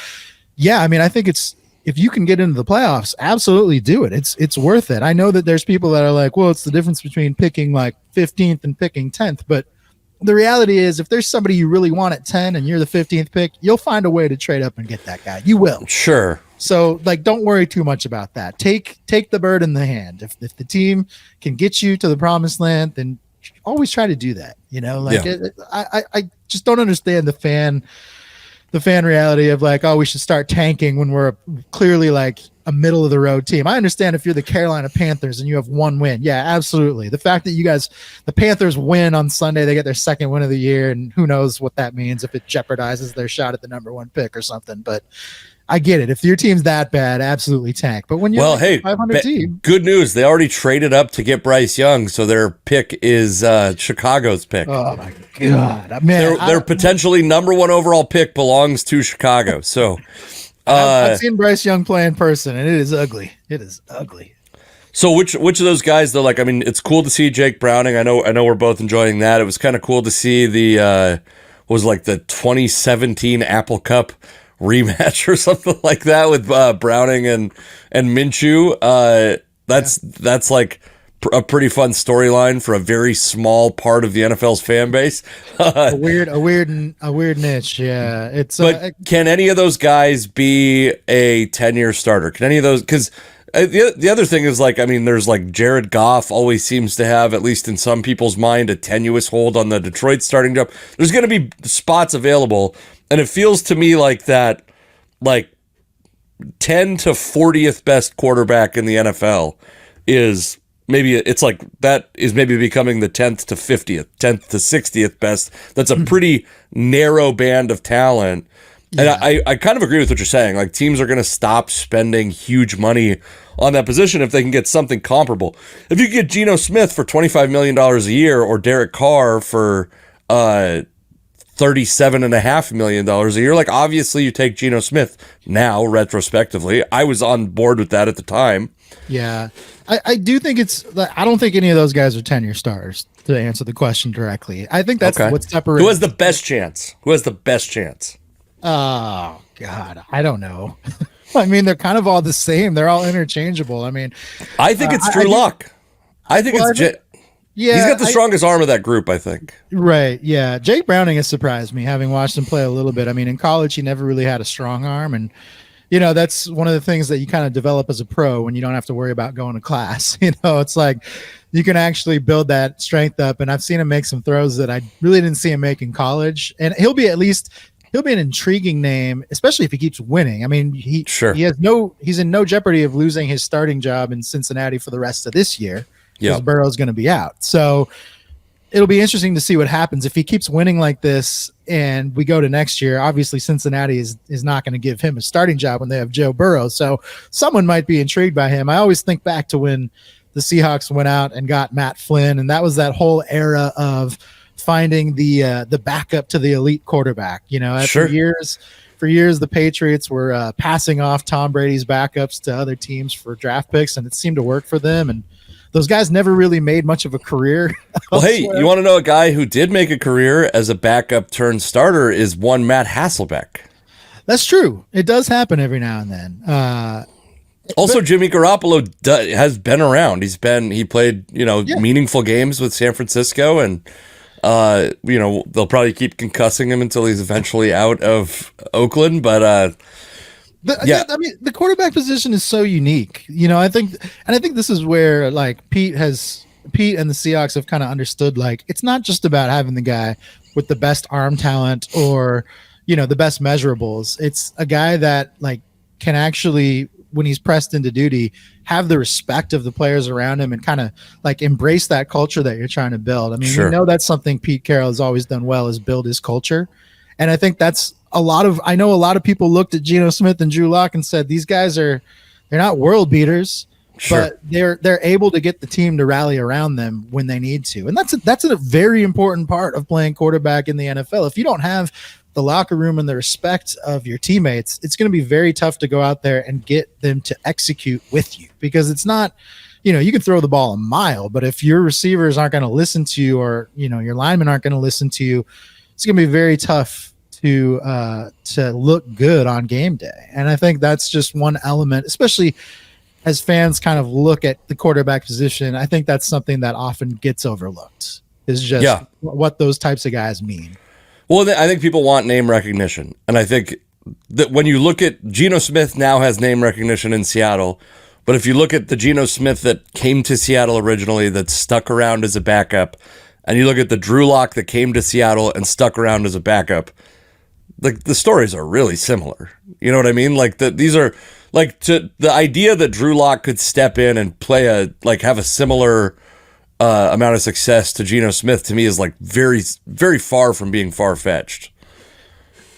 Speaker 1: yeah, I mean, I think if you can get into the playoffs, absolutely do it. It's worth it. I know that there's people that are like, well, it's the difference between picking like 15th and picking 10th, but the reality is if there's somebody you really want at 10 and you're the 15th pick, you'll find a way to trade up and get that guy. You will.
Speaker 2: Sure.
Speaker 1: So like, don't worry too much about that. Take the bird in the hand. If the team can get you to the promised land, then always try to do that. You know, like I just don't understand the fan reality of like, oh, we should start tanking when we're clearly like a middle of the road team. I understand if you're the Carolina Panthers and you have one win. Yeah, absolutely. The fact that the Panthers win on Sunday, they get their second win of the year, and who knows what that means if it jeopardizes their shot at the number one pick or something. But I get it. If your team's that bad, absolutely tank. But when you're a 500 team,
Speaker 2: good news. They already traded up to get Bryce Young, so their pick is Chicago's pick.
Speaker 1: Oh my God, man!
Speaker 2: Their potentially number one overall pick belongs to Chicago. So
Speaker 1: I've seen Bryce Young play in person, and it is ugly. It is ugly.
Speaker 2: So which of those guys though? Like, I mean, it's cool to see Jake Browning. I know we're both enjoying that. It was kind of cool to see the the 2017 Apple Cup rematch or something like that with Browning and Minshew. That's like a pretty fun storyline for a very small part of the NFL's fan base.
Speaker 1: a weird niche. Yeah, it's.
Speaker 2: But can any of those guys be a 10-year starter? Can any of those? Because the other thing is, like, I mean, there's like Jared Goff always seems to have, at least in some people's mind, a tenuous hold on the Detroit starting job. There's going to be spots available. And it feels to me like that, like 10 to 40th best quarterback in the NFL is maybe becoming the 10th to 50th, 10th to 60th best. That's a pretty narrow band of talent. Yeah. And I kind of agree with what you're saying. Like, teams are going to stop spending huge money on that position if they can get something comparable. If you get Geno Smith for $25 million a year or Derek Carr for $37.5 million a year. Like, obviously you take Geno Smith now, retrospectively. I was on board with that at the time.
Speaker 1: Yeah. I do think I don't think any of those guys are 10-year stars, to answer the question directly. I think that's what's separating.
Speaker 2: Who has the best chance?
Speaker 1: Oh, God. I don't know. I mean, they're kind of all the same. They're all interchangeable. I mean,
Speaker 2: I think it's Drew Lock. I think it's yeah, he's got the strongest arm of that group, I think.
Speaker 1: Right, yeah. Jake Browning has surprised me, having watched him play a little bit. I mean, in college, he never really had a strong arm, and you know, that's one of the things that you kind of develop as a pro when you don't have to worry about going to class. You know, it's like you can actually build that strength up, and I've seen him make some throws that I really didn't see him make in college, and he'll be an intriguing name, especially if he keeps winning. I mean, he's in no jeopardy of losing his starting job in Cincinnati for the rest of this year. Because Burrow's going to be out. So it'll be interesting to see what happens if he keeps winning like this and we go to next year. Obviously, Cincinnati is not going to give him a starting job when they have Joe Burrow. So someone might be intrigued by him. I always think back to when the Seahawks went out and got Matt Flynn, and that was that whole era of finding the backup to the elite quarterback. You know, for years, the Patriots were passing off Tom Brady's backups to other teams for draft picks, and it seemed to work for them. And those guys never really made much of a career.
Speaker 2: Well, hey, you want to know a guy who did make a career as a backup turned starter is one Matt Hasselbeck.
Speaker 1: That's true. It does happen every now and then.
Speaker 2: Also, Jimmy Garoppolo has been around. He played, meaningful games with San Francisco, and they'll probably keep concussing him until he's eventually out of Oakland. But
Speaker 1: I mean, the quarterback position is so unique. You know, I think this is where like Pete and the Seahawks have kind of understood, like, it's not just about having the guy with the best arm talent or, the best measurables. It's a guy that like can actually, when he's pressed into duty, have the respect of the players around him and kind of like embrace that culture that you're trying to build. I mean, we know that's something Pete Carroll has always done well, is build his culture. And I think that's I know a lot of people looked at Geno Smith and Drew Lock and said, these guys they're not world beaters, but they're able to get the team to rally around them when they need to. And that's a very important part of playing quarterback in the NFL. If you don't have the locker room and the respect of your teammates, it's going to be very tough to go out there and get them to execute with you, because it's not, you can throw the ball a mile, but if your receivers aren't going to listen to you, or, your linemen aren't going to listen to you, it's going to be very tough to look good on game day. And I think that's just one element, especially as fans kind of look at the quarterback position. I think that's something that often gets overlooked, is just what those types of guys mean.
Speaker 2: Well, I think people want name recognition. And I think that when you look at Geno Smith now has name recognition in Seattle, but if you look at the Geno Smith that came to Seattle originally, that stuck around as a backup, and you look at the Drew Lock that came to Seattle and stuck around as a backup, the stories are really similar. You know what I mean? Like these are like, to the idea that Drew Lock could step in and play have a similar amount of success to Geno Smith, to me, is like very, very far from being far-fetched.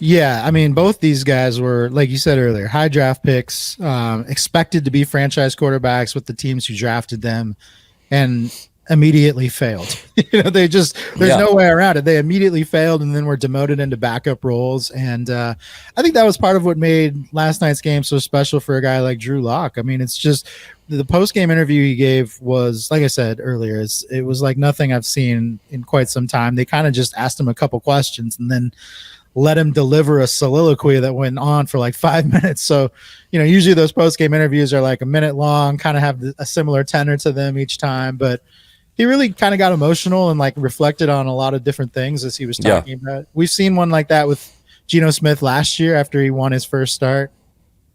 Speaker 1: Yeah, I mean, both these guys were, like you said earlier, high draft picks, expected to be franchise quarterbacks with the teams who drafted them, and immediately failed. There's no way around it. They immediately failed and then were demoted into backup roles. And I think that was part of what made last night's game so special for a guy like Drew Lock. I mean, it's just the post-game interview he gave was, like I said earlier, it was like nothing I've seen in quite some time. They kind of just asked him a couple questions and then let him deliver a soliloquy that went on for like 5 minutes. So, usually those post-game interviews are like a minute long, kind of have a similar tenor to them each time. But he really kind of got emotional and like reflected on a lot of different things as he was talking about. We've seen one like that with Geno Smith last year after he won his first start.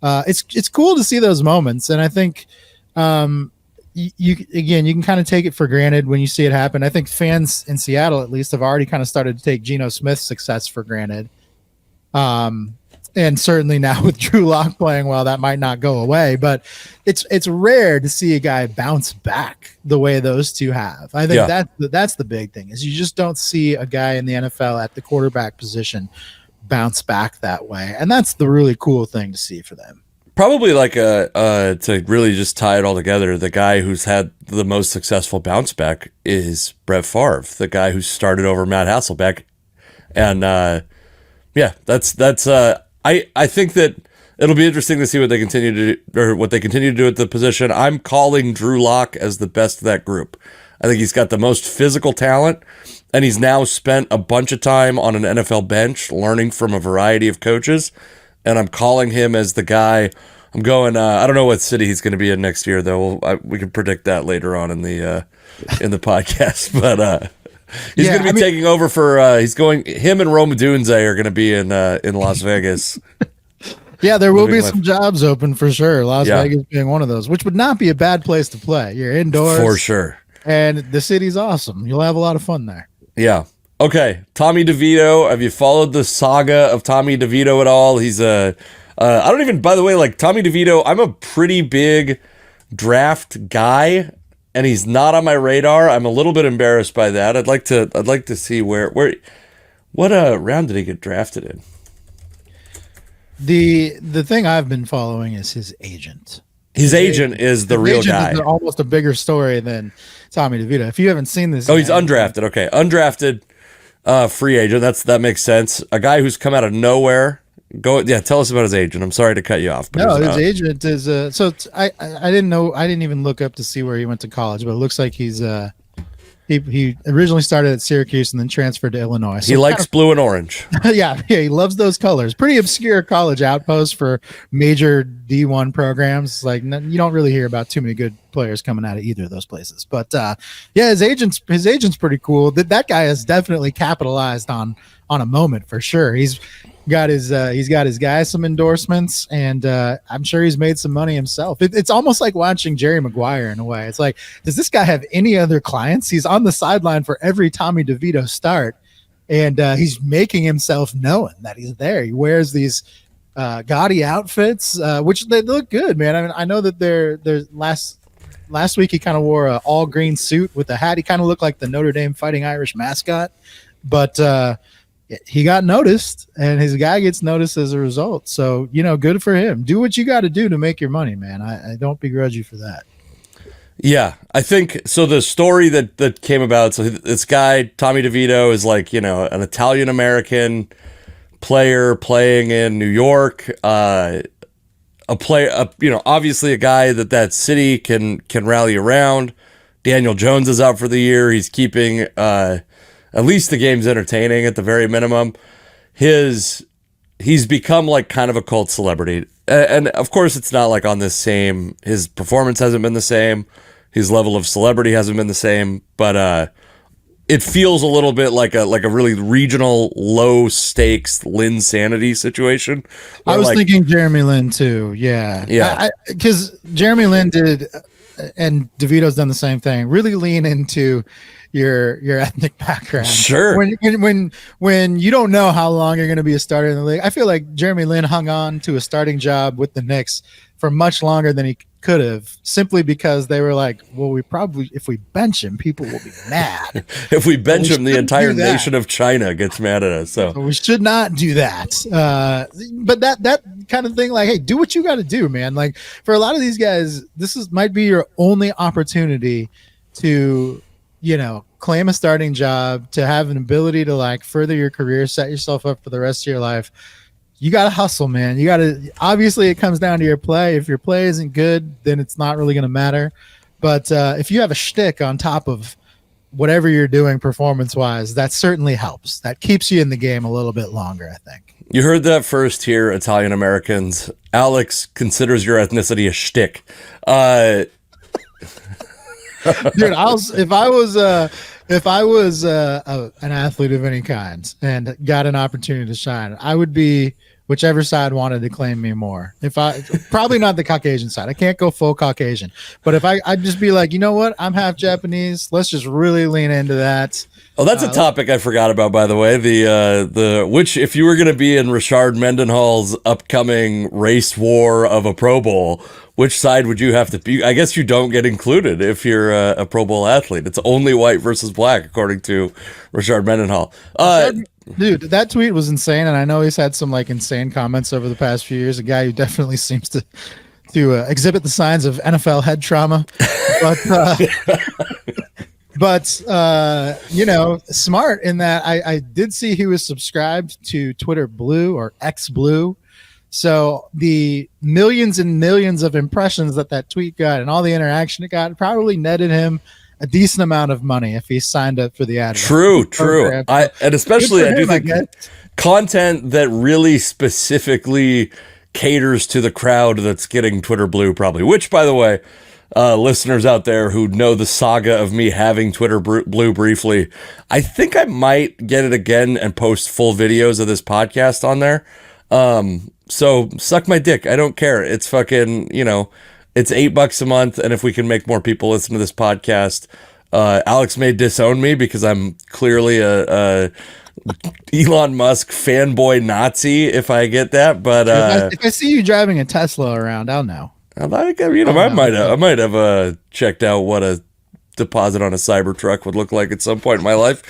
Speaker 1: It's cool to see those moments. And I think, you can kind of take it for granted when you see it happen. I think fans in Seattle, at least, have already kind of started to take Geno Smith's success for granted. And certainly now with Drew Lock playing well, that might not go away, but it's rare to see a guy bounce back the way those two have. I think that's the big thing, is you just don't see a guy in the NFL at the quarterback position bounce back that way. And that's the really cool thing to see for them.
Speaker 2: Probably like to really just tie it all together, the guy who's had the most successful bounce back is Brett Favre, the guy who started over Matt Hasselbeck. And I think that it'll be interesting to see what they continue to do, or what they continue to do at the position. I'm calling Drew Lock as the best of that group. I think he's got the most physical talent, and he's now spent a bunch of time on an NFL bench learning from a variety of coaches. And I'm calling him as the guy. I'm going. I don't know what city he's going to be in next year, though. We can predict that later on in the podcast. But he's going to be taking over for. He's going. Him and Rome Odunze are going to be in Las Vegas.
Speaker 1: Yeah, there will be some jobs open for sure. Las Vegas being one of those, which would not be a bad place to play. You're indoors
Speaker 2: for sure, and
Speaker 1: the city's awesome. You'll have a lot of fun there.
Speaker 2: Yeah. Okay, Tommy DeVito. Have you followed the saga of Tommy DeVito at all? He's I don't even, by the way, like Tommy DeVito, I'm a pretty big draft guy, and he's not on my radar. I'm a little bit embarrassed by that. I'd like to see what round did he get drafted in?
Speaker 1: The thing I've been following is his agent.
Speaker 2: His agent is the real guy.
Speaker 1: Is almost a bigger story than Tommy DeVito. If you haven't seen this,
Speaker 2: he's undrafted. Okay, undrafted. Free agent. That makes sense. A guy who's come out of nowhere. Tell us about his agent. I'm sorry to cut you off.
Speaker 1: No, his agent is I didn't know. I didn't even look up to see where he went to college, but it looks like he's he originally started at Syracuse and then transferred to Illinois. So
Speaker 2: he likes blue and orange.
Speaker 1: yeah, he loves those colors. Pretty obscure college outpost for major D1 programs. Like, you don't really hear about too many good players coming out of either of those places. But his agent's pretty cool. That guy has definitely capitalized on a moment for sure. He's got his guys some endorsements, and I'm sure he's made some money himself. It's almost like watching Jerry Maguire in a way. It's like, does this guy have any other clients? He's on the sideline for every Tommy DeVito start, and he's making himself known that he's there. He wears these gaudy outfits, which they look good, man. I mean, I know that they're last week he kind of wore an all green suit with a hat. He kind of looked like the Notre Dame Fighting Irish mascot, but he got noticed, and his guy gets noticed as a result. So, good for him. Do what you got to do to make your money, man. I don't begrudge you for that.
Speaker 2: Yeah, I think so. The story that came about, so this guy, Tommy DeVito, is like, an Italian American, player playing in New York, obviously a guy that city can rally around. Daniel Jones is out for the year. He's keeping at least the games entertaining at the very minimum. He's become like kind of a cult celebrity. And of course it's not like on this same, his performance hasn't been the same. His level of celebrity hasn't been the same, but it feels a little bit like a really regional, low stakes Linsanity situation.
Speaker 1: I was thinking Jeremy Lin too. Yeah. Because Jeremy Lin did, and Devito's done the same thing. Really lean into your ethnic background.
Speaker 2: Sure.
Speaker 1: When you don't know how long you're going to be a starter in the league, I feel like Jeremy Lin hung on to a starting job with the Knicks for much longer than he could have, simply because they were like, well, we probably, if we bench him, people will be mad.
Speaker 2: If we bench him, the entire nation of China gets mad at us. So
Speaker 1: we should not do that. But that kind of thing, like, hey, do what you got to do, man. Like, for a lot of these guys, might be your only opportunity to, claim a starting job, to have an ability to like further your career, set yourself up for the rest of your life. You got to hustle, man. You got to, obviously it comes down to your play. If your play isn't good, then it's not really going to matter. But if you have a shtick on top of whatever you're doing performance-wise, that certainly helps. That keeps you in the game a little bit longer, I think.
Speaker 2: You heard that first here, Italian Americans. Alex considers your ethnicity a shtick.
Speaker 1: Dude, if I was an athlete of any kind and got an opportunity to shine, I would be whichever side wanted to claim me more. Probably not the Caucasian side. I can't go full Caucasian, but I'd just be like, you know what? I'm half Japanese. Let's just really lean into that.
Speaker 2: Oh, that's a topic I forgot about, by the way. Which, if you were going to be in Rashard Mendenhall's upcoming race war of a Pro Bowl, which side would you have to be? I guess you don't get included if you're a Pro Bowl athlete. It's only white versus black, according to Rashard Mendenhall.
Speaker 1: Dude, that tweet was insane, and I know he's had some like insane comments over the past few years. A guy who definitely seems to exhibit the signs of NFL head trauma, but smart in that I did see he was subscribed to Twitter Blue or X Blue. So the millions and millions of impressions that tweet got and all the interaction it got probably netted him a decent amount of money if he signed up for the ad.
Speaker 2: True. And especially I do think content that really specifically caters to the crowd that's getting Twitter Blue probably, which, by the way, listeners out there who know the saga of me having Twitter Blue briefly, I think I might get it again and post full videos of this podcast on there. So suck my dick. I don't care. It's fucking, it's $8 a month. And if we can make more people listen to this podcast, Alex may disown me because I'm clearly a Elon Musk fanboy Nazi if I get that. But
Speaker 1: if I see you driving a Tesla around, I'll know.
Speaker 2: I might have checked out what a deposit on a Cybertruck would look like at some point in my life.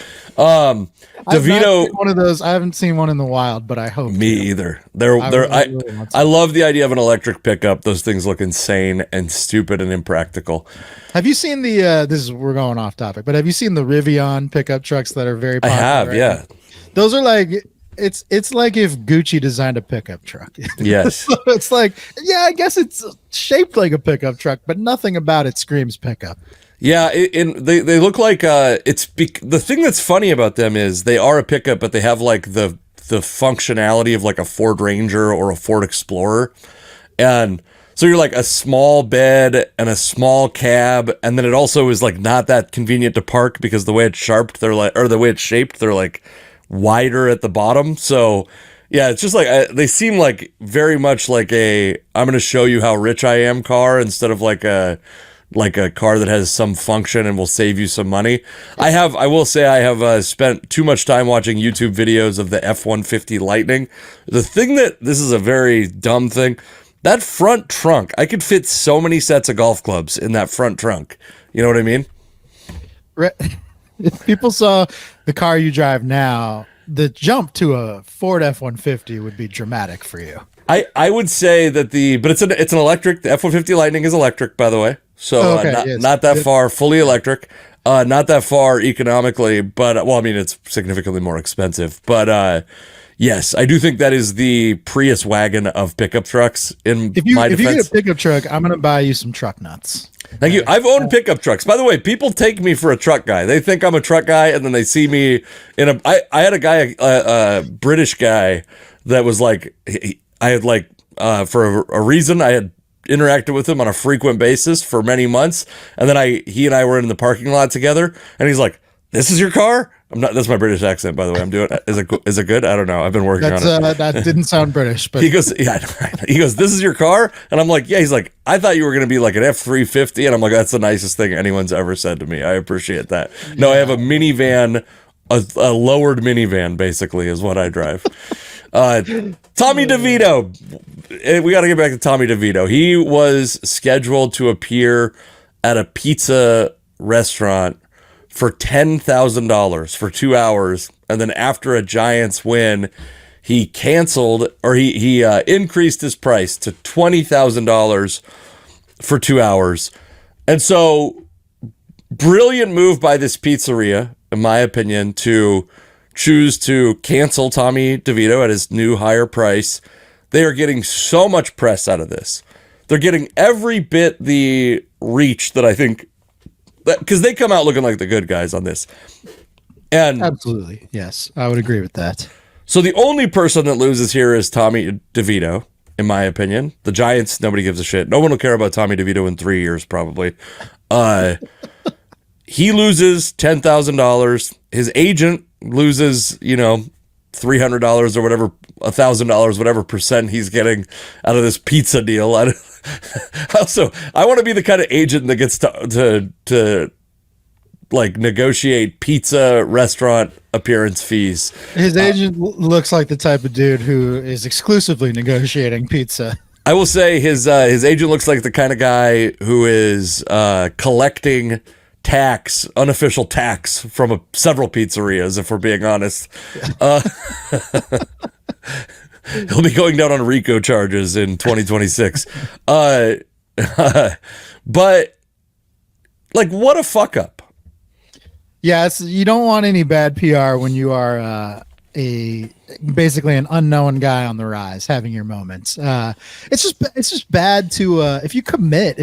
Speaker 2: Devito,
Speaker 1: one of those. I haven't seen one in the wild, but I hope.
Speaker 2: Me either. I love the idea of an electric pickup. Those things look insane and stupid and impractical.
Speaker 1: Have you seen we're going off topic, but have you seen the Rivian pickup trucks that are very popular?
Speaker 2: I have, yeah.
Speaker 1: Those are like, it's like if Gucci designed a pickup truck.
Speaker 2: Yes.
Speaker 1: It's like, yeah, I guess it's shaped like a pickup truck, but nothing about it screams pickup.
Speaker 2: Yeah, they look like the thing that's funny about them is they are a pickup, but they have like the functionality of like a Ford Ranger or a Ford Explorer, and so you're like a small bed and a small cab, and then it also is like not that convenient to park because the way it's shaped, they're like wider at the bottom. So yeah, it's just like they seem like very much like I'm going to show you how rich I am car instead of like a car that has some function and will save you some money. I will say I have spent too much time watching YouTube videos of the F-150 Lightning. This is a very dumb thing. That front trunk, I could fit so many sets of golf clubs in that front trunk. You know what I mean?
Speaker 1: If people saw the car you drive now, the jump to a Ford F-150 would be dramatic for you.
Speaker 2: I would say that but it's an electric. The F-150 Lightning is electric, by the way. So not that far, fully electric, not that far economically, but well, I mean, it's significantly more expensive, but Yes, I do think that is the Prius wagon of pickup trucks. In
Speaker 1: If you
Speaker 2: my
Speaker 1: if you
Speaker 2: defense,
Speaker 1: get a pickup truck, I'm gonna buy you some truck nuts.
Speaker 2: thank you. I've owned pickup trucks. By the way, people take me for a truck guy. They think I'm a truck guy, and then they see me in a. I had a guy, a British guy, that was like, I had like, for a reason, I had interacted with him on a frequent basis for many months, and then he and I were in the parking lot together, and he's like, "This is your car?" I'm not. That's my British accent, by the way. I'm doing. Is it good? I don't know. I've been working on it.
Speaker 1: That didn't sound British, but
Speaker 2: He goes, yeah. He goes, "This is your car," and I'm like, "Yeah." He's like, "I thought you were gonna be like an F-350," and I'm like, "That's the nicest thing anyone's ever said to me. I appreciate that." No, I have a minivan, a lowered minivan, basically, is what I drive. Tommy DeVito. We got to get back to Tommy DeVito. He was scheduled to appear at a pizza restaurant for $10,000 for 2 hours, and then after a Giants win, he canceled, or he increased his price to $20,000 for 2 hours. And so, brilliant move by this pizzeria, in my opinion, to choose to cancel Tommy DeVito at his new higher price. They are getting so much press out of this. They're getting every bit the reach that I think, because they come out looking like the good guys on this. And
Speaker 1: absolutely, yes, I would agree with that.
Speaker 2: So the only person that loses here is Tommy DeVito, in my opinion. The Giants, nobody gives a shit. No one will care about Tommy DeVito in 3 years, probably. He loses $10,000. His agent loses, $300 or whatever, $1,000, whatever percent he's getting out of this pizza deal. I want to be the kind of agent that gets to like negotiate pizza restaurant appearance fees.
Speaker 1: His agent looks like the type of dude who is exclusively negotiating pizza.
Speaker 2: I will say his agent looks like the kind of guy who is collecting unofficial tax from several pizzerias, if we're being honest. He'll be going down on RICO charges in 2026. But like, what a fuck up.
Speaker 1: Yeah, you don't want any bad PR when you are basically an unknown guy on the rise having your moments. It's just bad to if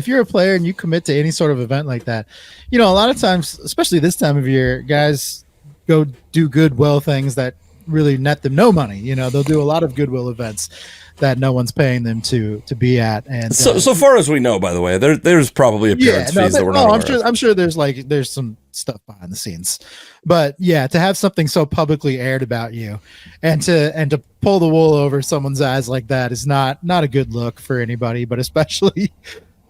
Speaker 1: you're a player and you commit to any sort of event like that, a lot of times, especially this time of year, guys go do goodwill things that really net them no money. They'll do a lot of goodwill events that no one's paying them to be at. And
Speaker 2: so far as we know, by the way, there's probably appearance fees that we're not aware of.
Speaker 1: I'm sure there's some stuff behind the scenes, but yeah, to have something so publicly aired about you and to pull the wool over someone's eyes like that is not a good look for anybody, but especially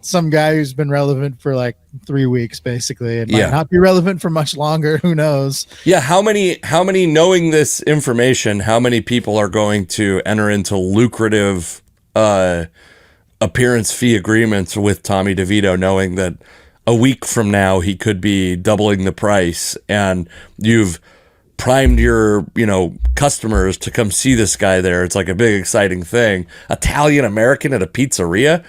Speaker 1: some guy who's been relevant for like 3 weeks, basically, and might not be relevant for much longer. Who knows? Yeah.
Speaker 2: How many, knowing this information, how many people are going to enter into lucrative appearance fee agreements with Tommy DeVito, knowing that a week from now he could be doubling the price, and you've primed your customers to come see this guy there? It's like a big exciting thing. Italian American at a pizzeria.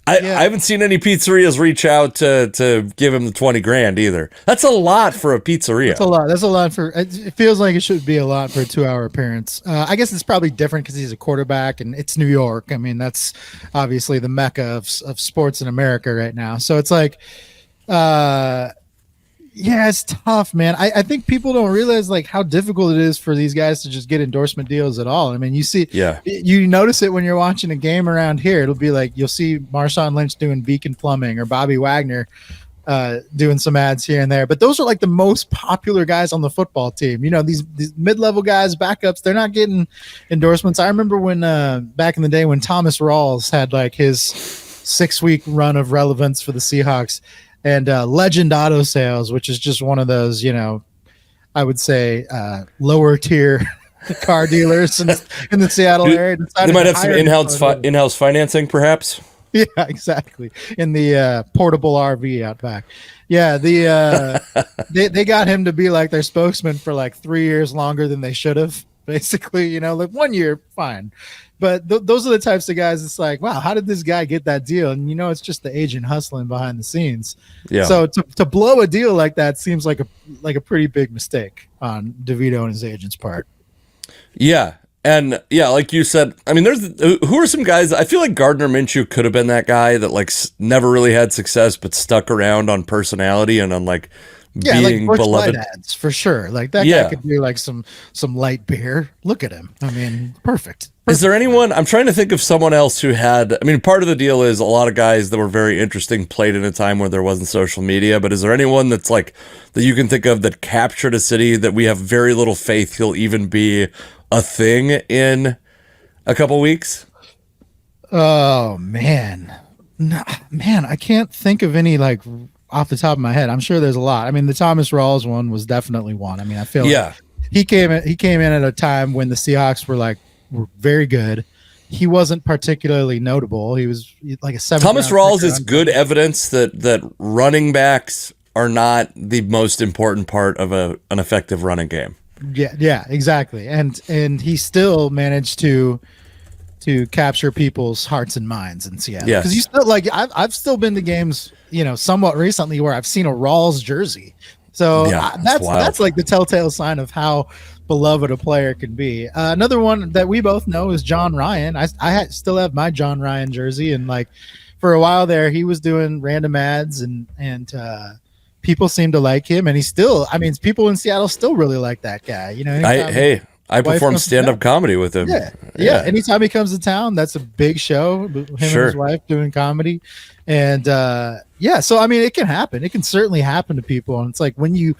Speaker 2: I haven't seen any pizzerias reach out to give him the $20,000 either. That's a lot for a pizzeria.
Speaker 1: That's a lot for. It feels like it should be a lot for a 2-hour appearance. I guess it's probably different because he's a quarterback and it's New York. I mean, that's obviously the mecca of sports in America right now. So it's like, it's tough, man. I think people don't realize like how difficult it is for these guys to just get endorsement deals at all. I mean, you notice it when you're watching a game around here. It'll be like you'll see Marshawn Lynch doing Beacon Plumbing or Bobby Wagner doing some ads here and there. But those are like the most popular guys on the football team. These mid-level guys, backups, they're not getting endorsements. I remember when back in the day when Thomas Rawls had like his 6-week run of relevance for the Seahawks. And Legend Auto Sales, which is just one of those, I would say lower tier car dealers in the Seattle area.
Speaker 2: They might have some in-house financing, perhaps.
Speaker 1: Yeah, exactly. In the portable RV out back. Yeah, they got him to be like their spokesman for like 3 years longer than they should have. Basically, like 1 year, fine. But those are the types of guys. It's like, wow, how did this guy get that deal? And it's just the agent hustling behind the scenes. Yeah. So to blow a deal like that seems like a pretty big mistake on DeVito and his agent's part.
Speaker 2: Yeah, And yeah, like you said, I mean, who are some guys? I feel like Gardner Minshew could have been that guy that like never really had success, but stuck around on personality and on like being
Speaker 1: like
Speaker 2: beloved.
Speaker 1: Light ads, for sure. Like that guy could do like some light beer. Look at him. I mean, perfect.
Speaker 2: Is there anyone? I'm trying to think of someone else who had. I mean, part of the deal is a lot of guys that were very interesting played in a time where there wasn't social media. But is there anyone that's like that you can think of that captured a city that we have very little faith he'll even be a thing in a couple weeks?
Speaker 1: Oh man, no, man, I can't think of any like off the top of my head. I'm sure there's a lot. I mean, the Thomas Rawls one was definitely one. I mean, I feel like he came in at a time when the Seahawks were very good. He wasn't particularly notable. He was like a 7th.
Speaker 2: Thomas Rawls is good evidence that running backs are not the most important part of an effective running game.
Speaker 1: Yeah, exactly. And he still managed to capture people's hearts and minds in Seattle.
Speaker 2: Yes.
Speaker 1: Because you still like I've still been to games, somewhat recently where I've seen a Rawls jersey. So that's like the telltale sign of how beloved a player can be. Another one that we both know is John Ryan. I still have my John Ryan jersey, and like for a while there, he was doing random ads and people seem to like him, and people in Seattle still really like that guy.
Speaker 2: I perform stand-up comedy with him.
Speaker 1: Yeah. Anytime he comes to town, that's a big show. Him and his wife doing comedy, and so I mean, it can happen. It can certainly happen to people, and it's like when you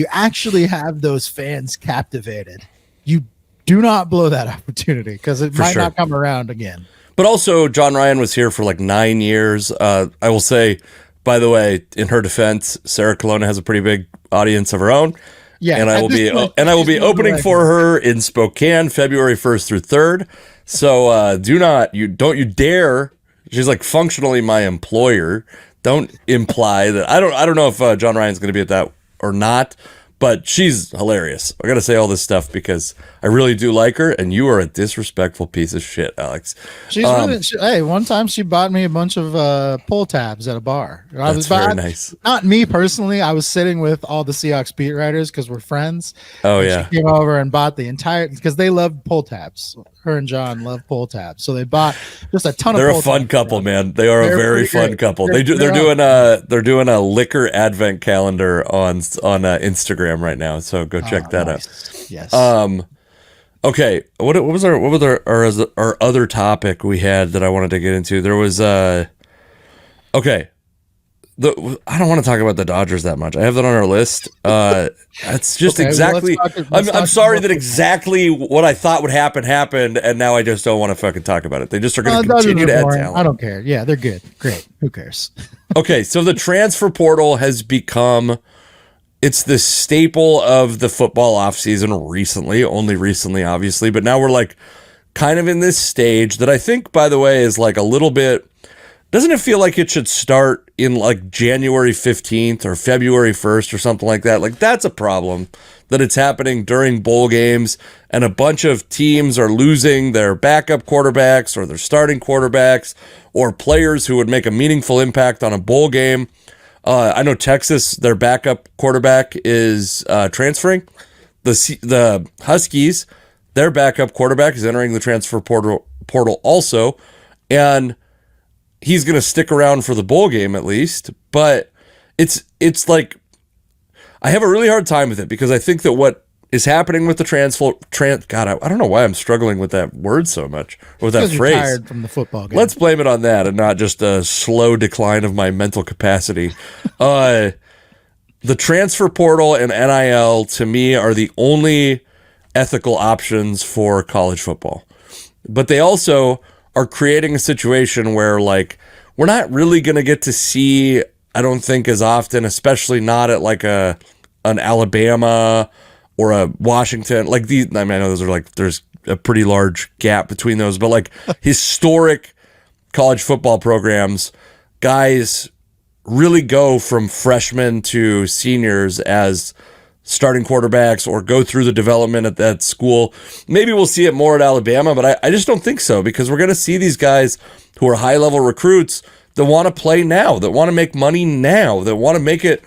Speaker 1: actually have those fans captivated, you do not blow that opportunity because it might not come around again.
Speaker 2: But also, John Ryan was here for like 9 years. I will say, by the way, in her defense, Sarah Colonna has a pretty big audience of her own. Yeah, and I will be opening for her in Spokane, February 1st through 3rd. So don't you dare. She's like functionally my employer. Don't imply that I don't know if John Ryan's going to be at that or not. But she's hilarious. I got to say all this stuff because I really do like her, and you are a disrespectful piece of shit, Alex.
Speaker 1: She's hey, one time she bought me a bunch of pull tabs at a bar.
Speaker 2: That's very nice.
Speaker 1: Not me personally. I was sitting with all the Seahawks beat writers because we're friends.
Speaker 2: Oh, yeah.
Speaker 1: She came over and bought the entire, because they love pull tabs. Her and John love pull tabs. So they bought just a ton of
Speaker 2: They're a fun couple, man. They are a very fun couple. They're doing a liquor advent calendar on Instagram right now, so go check that out.
Speaker 1: Yes.
Speaker 2: Okay. What was our other topic we had that I wanted to get into? There was okay. I don't want to talk about the Dodgers that much. I have that on our list. It's just exactly. I'm sorry that exactly what I thought would happen happened, and now I just don't want to fucking talk about it. They just are going to continue to add talent.
Speaker 1: I don't care. Yeah, they're good. Great. Who cares?
Speaker 2: Okay, so the transfer portal has become. It's the staple of the football offseason recently, only recently, obviously. But now we're like kind of in this stage that I think, by the way, is like a little bit. Doesn't it feel like it should start in like January 15th or February 1st or something like that? Like that's a problem that it's happening during bowl games and a bunch of teams are losing their backup quarterbacks or their starting quarterbacks or players who would make a meaningful impact on a bowl game. I know Texas, their backup quarterback is transferring. The Huskies, their backup quarterback is entering the transfer portal also, and he's going to stick around for the bowl game at least. But it's like I have a really hard time with it because I think that what is happening with the God, I don't know why I'm struggling with that word so much, or with that phrase.
Speaker 1: You're tired from the football game.
Speaker 2: Let's blame it on that and not just a slow decline of my mental capacity. The transfer portal and NIL, to me, are the only ethical options for college football. But they also are creating a situation where, like, we're not really going to get to see, I don't think, as often, especially not at, like, an Alabama or a Washington, like these. I mean, I know those are like there's a pretty large gap between those, but like historic college football programs, guys really go from freshmen to seniors as starting quarterbacks or go through the development at that school. Maybe we'll see it more at Alabama, but I just don't think so because we're going to see these guys who are high level recruits that want to play now, that want to make money now, that want to make it.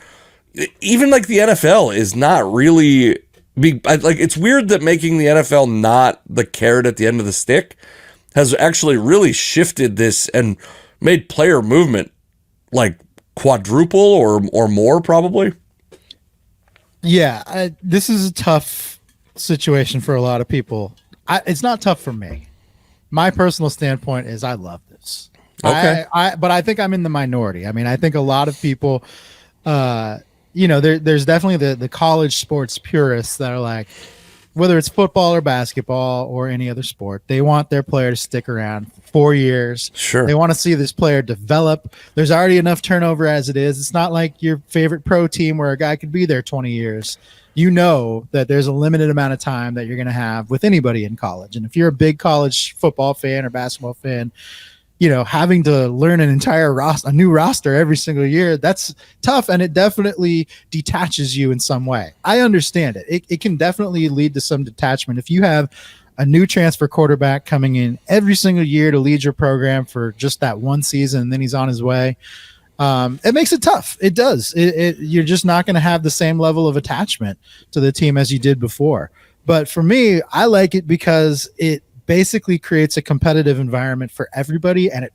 Speaker 2: Even like the NFL is not really like it's weird that making the NFL not the carrot at the end of the stick has actually really shifted this and made player movement like quadruple or more probably.
Speaker 1: Yeah, this is a tough situation for a lot of people. It's not tough for me. My personal standpoint is I love this.
Speaker 2: Okay.
Speaker 1: But I think I'm in the minority. I mean, I think a lot of people, there's definitely the college sports purists that are like, whether it's football or basketball or any other sport, they want their player to stick around for 4 years.
Speaker 2: Sure.
Speaker 1: They want to see this player develop. There's already enough turnover as it is. It's not like your favorite pro team where a guy could be there 20 years. You know that there's a limited amount of time that you're going to have with anybody in college. And if you're a big college football fan or basketball fan, having to learn a new roster every single year, that's tough. And it definitely detaches you in some way. I understand it. It can definitely lead to some detachment. If you have a new transfer quarterback coming in every single year to lead your program for just that one season, and then he's on his way, it makes it tough. It does. You're just not going to have the same level of attachment to the team as you did before. But for me, I like it because it basically creates a competitive environment for everybody, and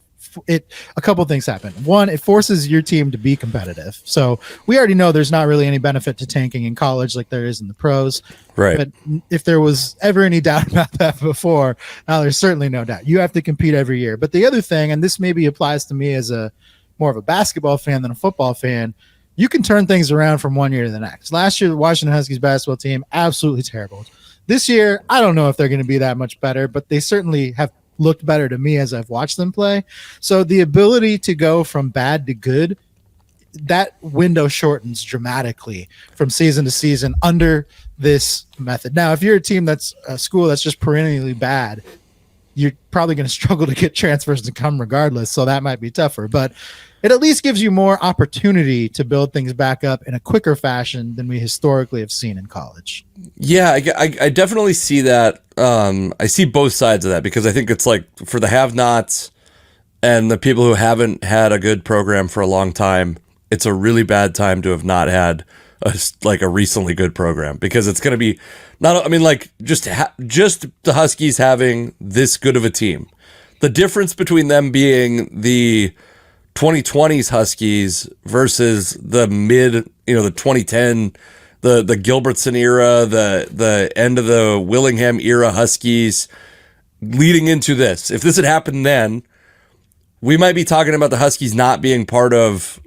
Speaker 1: it a couple things happen. One, it forces your team to be competitive. So we already know there's not really any benefit to tanking in college like there is in the pros.
Speaker 2: Right.
Speaker 1: But if there was ever any doubt about that before, now there's certainly no doubt. You have to compete every year. But the other thing, and this maybe applies to me as a more of a basketball fan than a football fan, you can turn things around from one year to the next. Last year, the Washington Huskies basketball team, absolutely terrible. This year, I don't know if they're going to be that much better, but they certainly have looked better to me as I've watched them play. So the ability to go from bad to good, that window shortens dramatically from season to season under this method. Now, if you're a team that's a school that's just perennially bad, you're probably going to struggle to get transfers to come regardless. So that might be tougher, but it at least gives you more opportunity to build things back up in a quicker fashion than we historically have seen in college.
Speaker 2: Yeah, I definitely see that. I see both sides of that because I think it's like for the have-nots and the people who haven't had a good program for a long time, it's a really bad time to have not had a recently good program because it's going to be just the Huskies having this good of a team. The difference between them being the 2020s Huskies versus the the 2010, the Gilbertson era, the end of the Willingham era Huskies leading into this. If this had happened then, we might be talking about the Huskies not being part of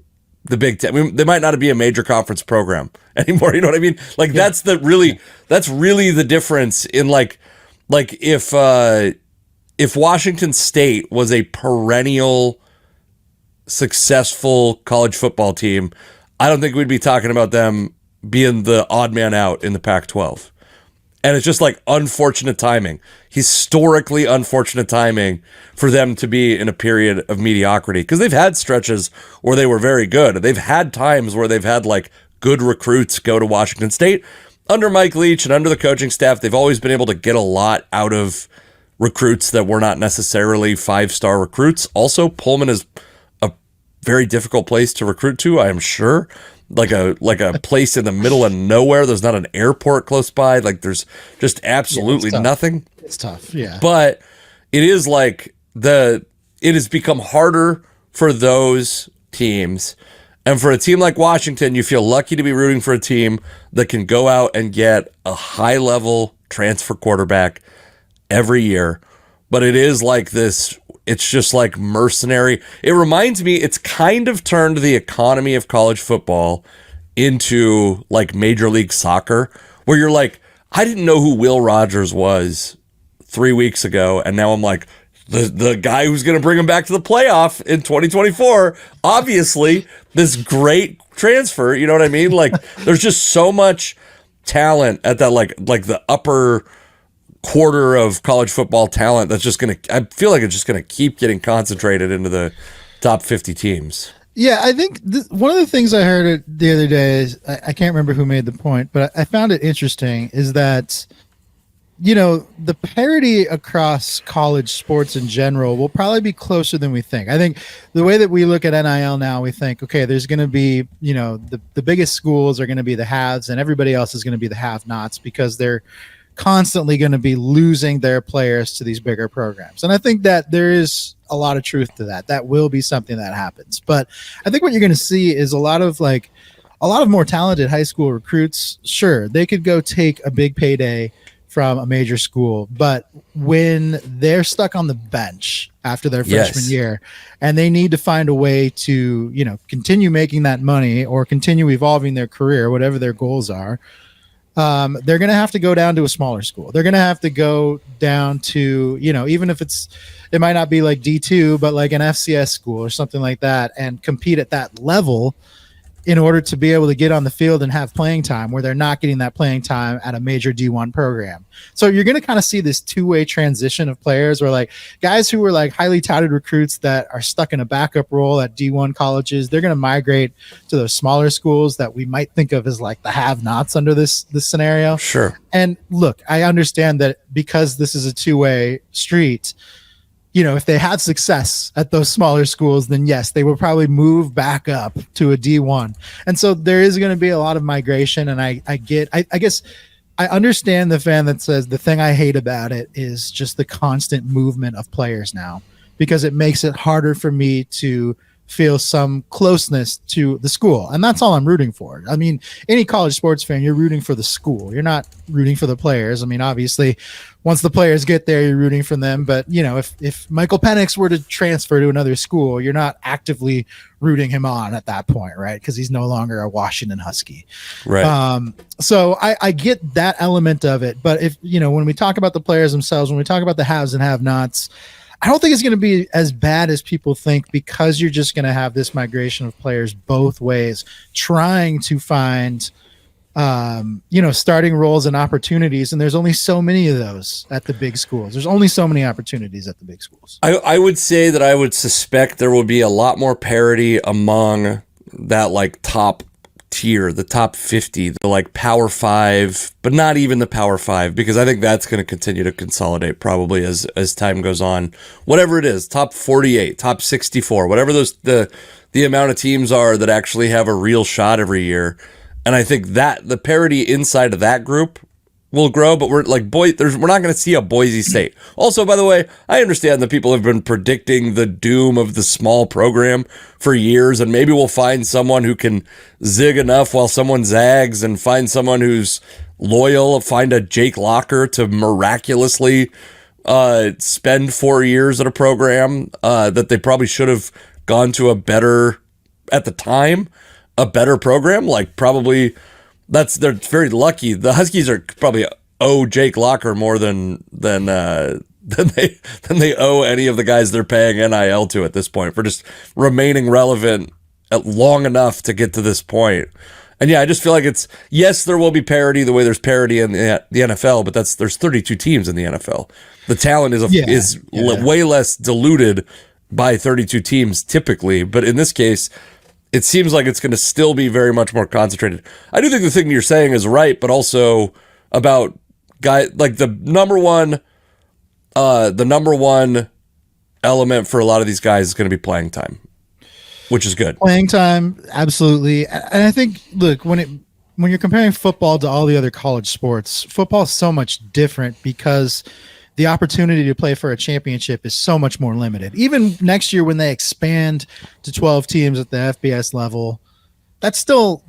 Speaker 2: the Big Ten. They might not be a major conference program anymore. You know what I mean? Like that's really the difference in like if Washington State was a perennial successful college football team, I don't think we'd be talking about them being the odd man out in the Pac-12. And it's just like unfortunate timing, historically unfortunate timing for them to be in a period of mediocrity because they've had stretches where they were very good. They've had times where they've had like good recruits go to Washington State. Under Mike Leach and under the coaching staff, they've always been able to get a lot out of recruits that were not necessarily 5-star recruits. Also, Pullman is a very difficult place to recruit to, I am sure. Like a place in the middle of nowhere. There's not an airport close by. Like there's just absolutely nothing.
Speaker 1: It's tough, yeah.
Speaker 2: But it is like it has become harder for those teams. And for a team like Washington, you feel lucky to be rooting for a team that can go out and get a high-level transfer quarterback every year. But it is like this. It's just like mercenary. It reminds me, it's kind of turned the economy of college football into like Major League Soccer, where you're like, I didn't know who Will Rogers was 3 weeks ago, and now I'm like, the guy who's going to bring him back to the playoff in 2024, obviously, this great transfer, you know what I mean? Like, there's just so much talent at that, like the upper quarter of college football talent that's just going to, I feel like it's just going to keep getting concentrated into the top 50 teams.
Speaker 1: Yeah, I think one of the things I heard the other day is, I can't remember who made the point, but I found it interesting, is that the parity across college sports in general will probably be closer than we think. I think the way that we look at NIL now, we think, okay, there's going to be, the biggest schools are going to be the haves and everybody else is going to be the have-nots because they're constantly going to be losing their players to these bigger programs. And I think that there is a lot of truth to that. That will be something that happens. But I think what you're going to see is a lot of more talented high school recruits. Sure, they could go take a big payday from a major school, but when they're stuck on the bench after their freshman year and they need to find a way to, continue making that money or continue evolving their career, whatever their goals are, they're going to have to go down to a smaller school. They're going to have to go down to, even if it might not be like D2, but like an FCS school or something like that and compete at that level in order to be able to get on the field and have playing time where they're not getting that playing time at a major D1 program. So you're going to kind of see this two-way transition of players where like guys who were like highly touted recruits that are stuck in a backup role at D1 colleges, they're going to migrate to those smaller schools that we might think of as like the have-nots under this scenario.
Speaker 2: Sure.
Speaker 1: And look, I understand that because this is a two-way street, if they had success at those smaller schools, then yes, they will probably move back up to a D1. And so there is going to be a lot of migration. And I guess I understand the fan that says the thing I hate about it is just the constant movement of players now, because it makes it harder for me to feel some closeness to the school. And that's all I'm rooting for. I mean, any college sports fan, you're rooting for the school. You're not rooting for the players. I mean, obviously, once the players get there, you're rooting for them. But, if Michael Penix were to transfer to another school, you're not actively rooting him on at that point, right? Because he's no longer a Washington Husky.
Speaker 2: Right.
Speaker 1: So I get that element of it. But if, when we talk about the players themselves, when we talk about the haves and have-nots, I don't think it's going to be as bad as people think, because you're just going to have this migration of players both ways, trying to find, starting roles and opportunities. And there's only so many of those at the big schools. There's only so many opportunities at the big schools.
Speaker 2: I would say that I would suspect there will be a lot more parity among that like top tier, the top 50, the like Power 5, but not even the Power 5, because I think that's going to continue to consolidate probably as time goes on. Whatever it is, top 48, top 64, whatever the amount of teams are that actually have a real shot every year. And I think that the parity inside of that group will grow, but we're like, we're not going to see a Boise State. Also, by the way, I understand that people have been predicting the doom of the small program for years, and maybe we'll find someone who can zig enough while someone zags, and find someone who's loyal, find a Jake Locker to miraculously spend 4 years at a program that they probably should have gone to a better program, like probably. They're very lucky. The Huskies are probably owe Jake Locker more than they owe any of the guys they're paying NIL to at this point for just remaining relevant long enough to get to this point. And yeah, I just feel like yes, there will be parity the way there's parity in the NFL, but there's 32 teams in the NFL. The talent is way less diluted by 32 teams typically, but in this case, it seems like it's going to still be very much more concentrated. I do think the thing you're saying is right, but also about like the number one element for a lot of these guys is going to be playing time, which is good.
Speaker 1: Playing time, absolutely. And I think, look, when you're comparing football to all the other college sports, football is so much different because the opportunity to play for a championship is so much more limited. Even next year when they expand to 12 teams at the FBS level, that still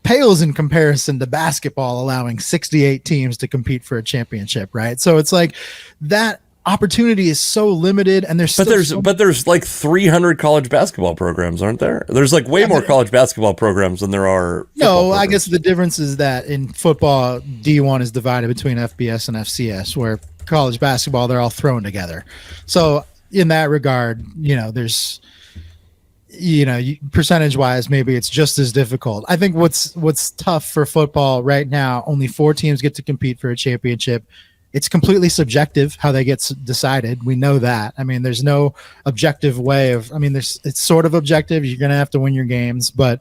Speaker 1: pales in comparison to basketball allowing 68 teams to compete for a championship, right? So it's like that opportunity is so limited, and there's like 300 college basketball programs, aren't there? There's like way more college basketball programs than there are. No, I guess the difference is that in football, D1 is divided between FBS and FCS, where college basketball, they're all thrown together. So in that regard, there's, percentage wise, maybe it's just as difficult. I think what's tough for football right now, only 4 teams get to compete for a championship. It's completely subjective how they get decided. We know that. I mean, there's no objective way it's sort of objective. You're going to have to win your games, but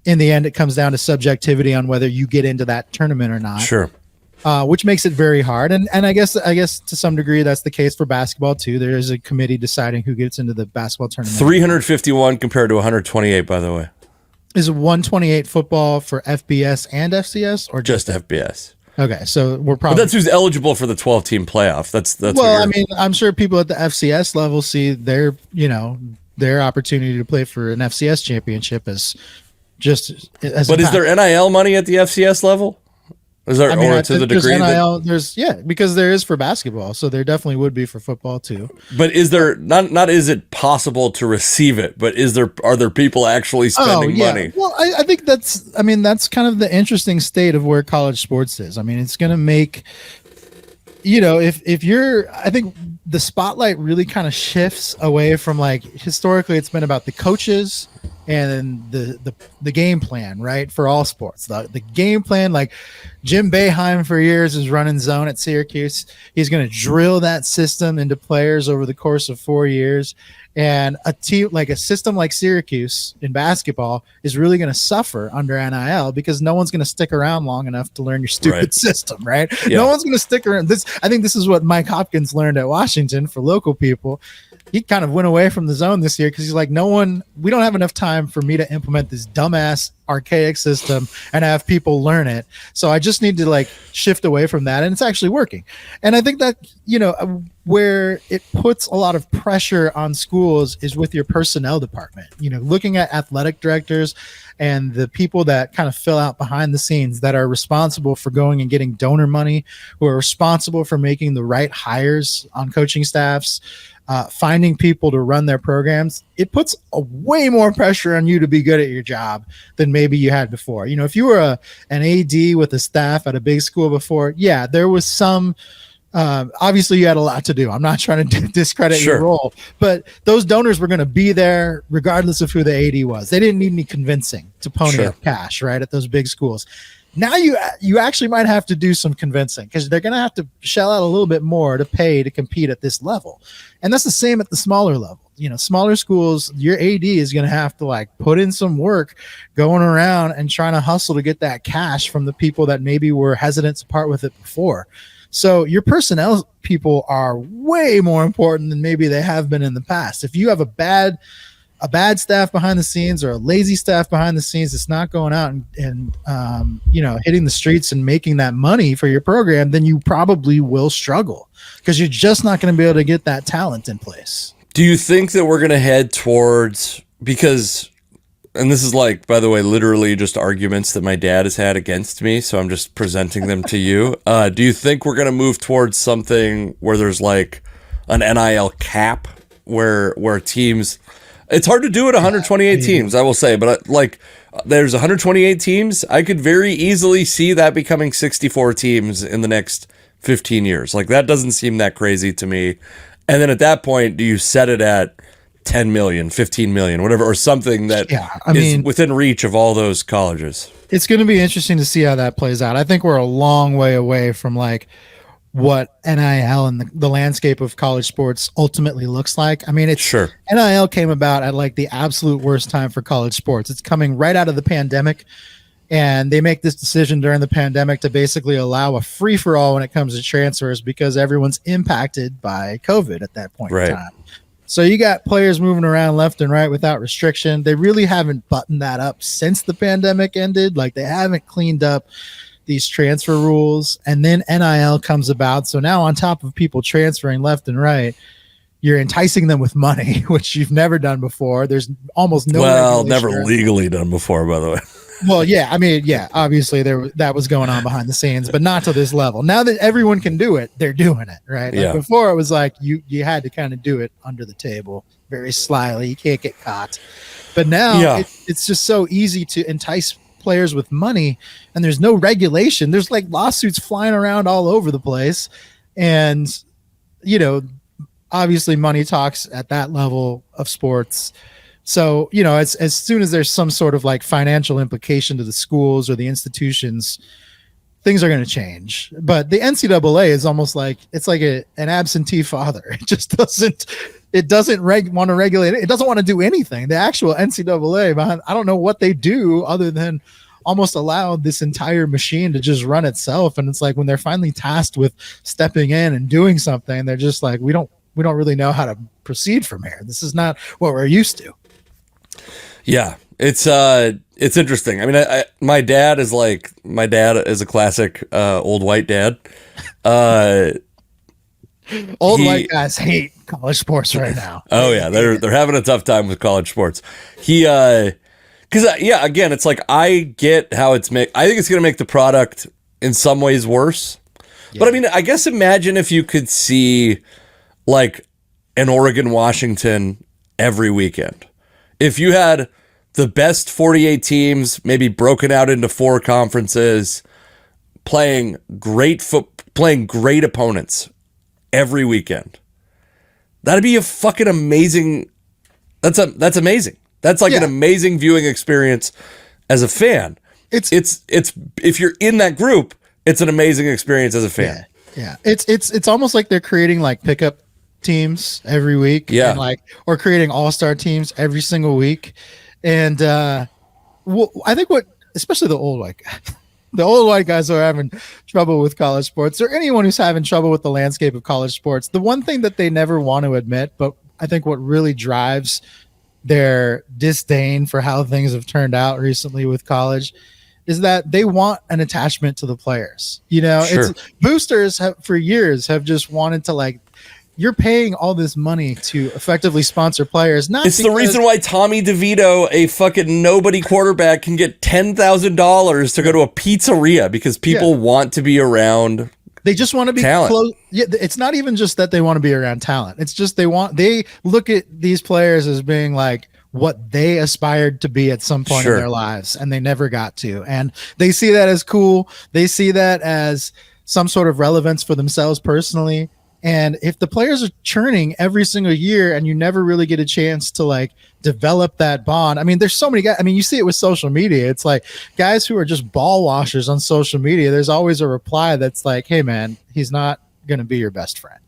Speaker 1: in the end, it comes down to subjectivity on whether you get into that tournament or not.
Speaker 2: Sure.
Speaker 1: which makes it very hard. And I guess to some degree that's the case for basketball too. There is a committee deciding who gets into the basketball tournament.
Speaker 2: 351 compared to 128, by the way.
Speaker 1: Is it 128 football for FBS and FCS or
Speaker 2: just FBS?
Speaker 1: Okay, so we're probably.
Speaker 2: But that's who's eligible for the 12-team playoff. That's.
Speaker 1: Well, I mean, I'm sure people at the FCS level see their opportunity to play for an FCS championship as just as.
Speaker 2: But is there NIL money at the FCS level? Is there, or to the degree
Speaker 1: NIL,
Speaker 2: that
Speaker 1: because there is for basketball, so there definitely would be for football too.
Speaker 2: But is there not is it possible to receive it, but are there people actually spending money?
Speaker 1: Well, I think that's kind of the interesting state of where college sports is. I mean, it's going to make, I think the spotlight really kind of shifts away from, like, historically it's been about the coaches and the game plan, right, for all sports. The game plan, like Jim Boeheim for years is running zone at Syracuse. He's going to drill that system into players over the course of 4 years. And a team like a system like Syracuse in basketball is really going to suffer under NIL because no one's going to stick around long enough to learn your stupid system, right? Yeah. No one's going to stick around. I think this is what Mike Hopkins learned at Washington for local people. He kind of went away from the zone this year because he's like, we don't have enough time for me to implement this dumbass archaic system and have people learn it. So I just need to, like, shift away from that. And it's actually working. And I think that, where it puts a lot of pressure on schools is with your personnel department, looking at athletic directors and the people that kind of fill out behind the scenes that are responsible for going and getting donor money, who are responsible for making the right hires on coaching staffs, finding people to run their programs. It puts a way more pressure on you to be good at your job than maybe you had before. If you were an AD with a staff at a big school before, yeah, there was some, obviously you had a lot to do. I'm not trying to discredit your role, but those donors were going to be there regardless of who the AD was. They didn't need any convincing to pony up cash, right, at those big schools. Now you actually might have to do some convincing because they're going to have to shell out a little bit more to pay to compete at this level. And that's the same at the smaller level. Smaller schools, your AD is going to have to, like, put in some work going around and trying to hustle to get that cash from the people that maybe were hesitant to part with it before. So your personnel people are way more important than maybe they have been in the past. If you have a bad staff behind the scenes or a lazy staff behind the scenes that's not going out and hitting the streets and making that money for your program, then you probably will struggle because you're just not going to be able to get that talent in place.
Speaker 2: Do you think that we're going to head towards, because, and this is, like, by the way, literally just arguments that my dad has had against me, so I'm just presenting them to you. Do you think we're going to move towards something where there's, like, an NIL cap where teams... It's hard to do it 128 teams, I will say, but there's 128 teams. I could very easily see that becoming 64 teams in the next 15 years. Like, that doesn't seem that crazy to me. And then at that point, do you set it at 10 million, 15 million, whatever, or something that is within reach of all those colleges?
Speaker 1: It's going to be interesting to see how that plays out. I think we're a long way away from, like, what NIL and the landscape of college sports ultimately looks like. I mean, NIL came about at, like, the absolute worst time for college sports. It's coming right out of the pandemic, and they make this decision during the pandemic to basically allow a free-for-all when it comes to transfers because everyone's impacted by COVID at that point in time. So you got players moving around left and right without restriction. They really haven't buttoned that up since the pandemic ended. Like, they haven't cleaned up these transfer rules, and then NIL comes about. So now, on top of people transferring left and right, you're enticing them with money, which you've never done before. There's almost no
Speaker 2: never legally done before, by the way.
Speaker 1: Well, yeah, I mean, yeah, obviously that was going on behind the scenes, but not to this level. Now that everyone can do it, they're doing it, right? Like, before it was like you had to kind of do it under the table, very slyly. You can't get caught. But now it's just so easy to entice players with money, and there's no regulation. There's, like, lawsuits flying around all over the place, and obviously money talks at that level of sports. So as soon as there's some sort of, like, financial implication to the schools or the institutions, things are going to change. But the NCAA is almost like it's like an absentee father. It just doesn't want to regulate it. It doesn't want to do anything. The actual NCAA, I don't know what they do other than almost allowed this entire machine to just run itself. And it's like when they're finally tasked with stepping in and doing something, they're just like, we don't really know how to proceed from here. This is not what we're used to.
Speaker 2: Yeah, it's interesting. I mean, my dad is a classic old white dad.
Speaker 1: White guys hate college sports right now.
Speaker 2: Oh yeah, they're having a tough time with college sports. Again, it's like I get how I think it's going to make the product in some ways worse. Yeah. But I mean, I guess imagine if you could see like an Oregon Washington every weekend. If you had the best 48 teams, maybe broken out into 4 conferences, playing great opponents every weekend, that'd be a fucking amazing. That's amazing. That's like an amazing viewing experience as a fan. It's if you're in that group, it's an amazing experience as a fan.
Speaker 1: Yeah. It's almost like they're creating like pickup teams every week.
Speaker 2: Yeah.
Speaker 1: And or creating all-star teams every single week. And I think especially the old white guys who are having trouble with college sports, or anyone who's having trouble with the landscape of college sports, the one thing that they never want to admit, but I think what really drives their disdain for how things have turned out recently with college is that they want an attachment to the players. Sure. Boosters for years have just wanted to you're paying all this money to effectively sponsor players.
Speaker 2: It's the reason why Tommy DeVito, a fucking nobody quarterback, can get $10,000 to go to a pizzeria because people want to be around.
Speaker 1: They just want to be close. Yeah, it's not even just that they want to be around talent. It's just they look at these players as being like what they aspired to be at some point in their lives, and they never got to. And they see that as cool. They see that as some sort of relevance for themselves personally. And if the players are churning every single year and you never really get a chance to develop that bond, I mean, there's so many guys. I mean, you see it with social media. It's like guys who are just ball washers on social media. There's always a reply that's like, hey man, he's not going to be your best friend.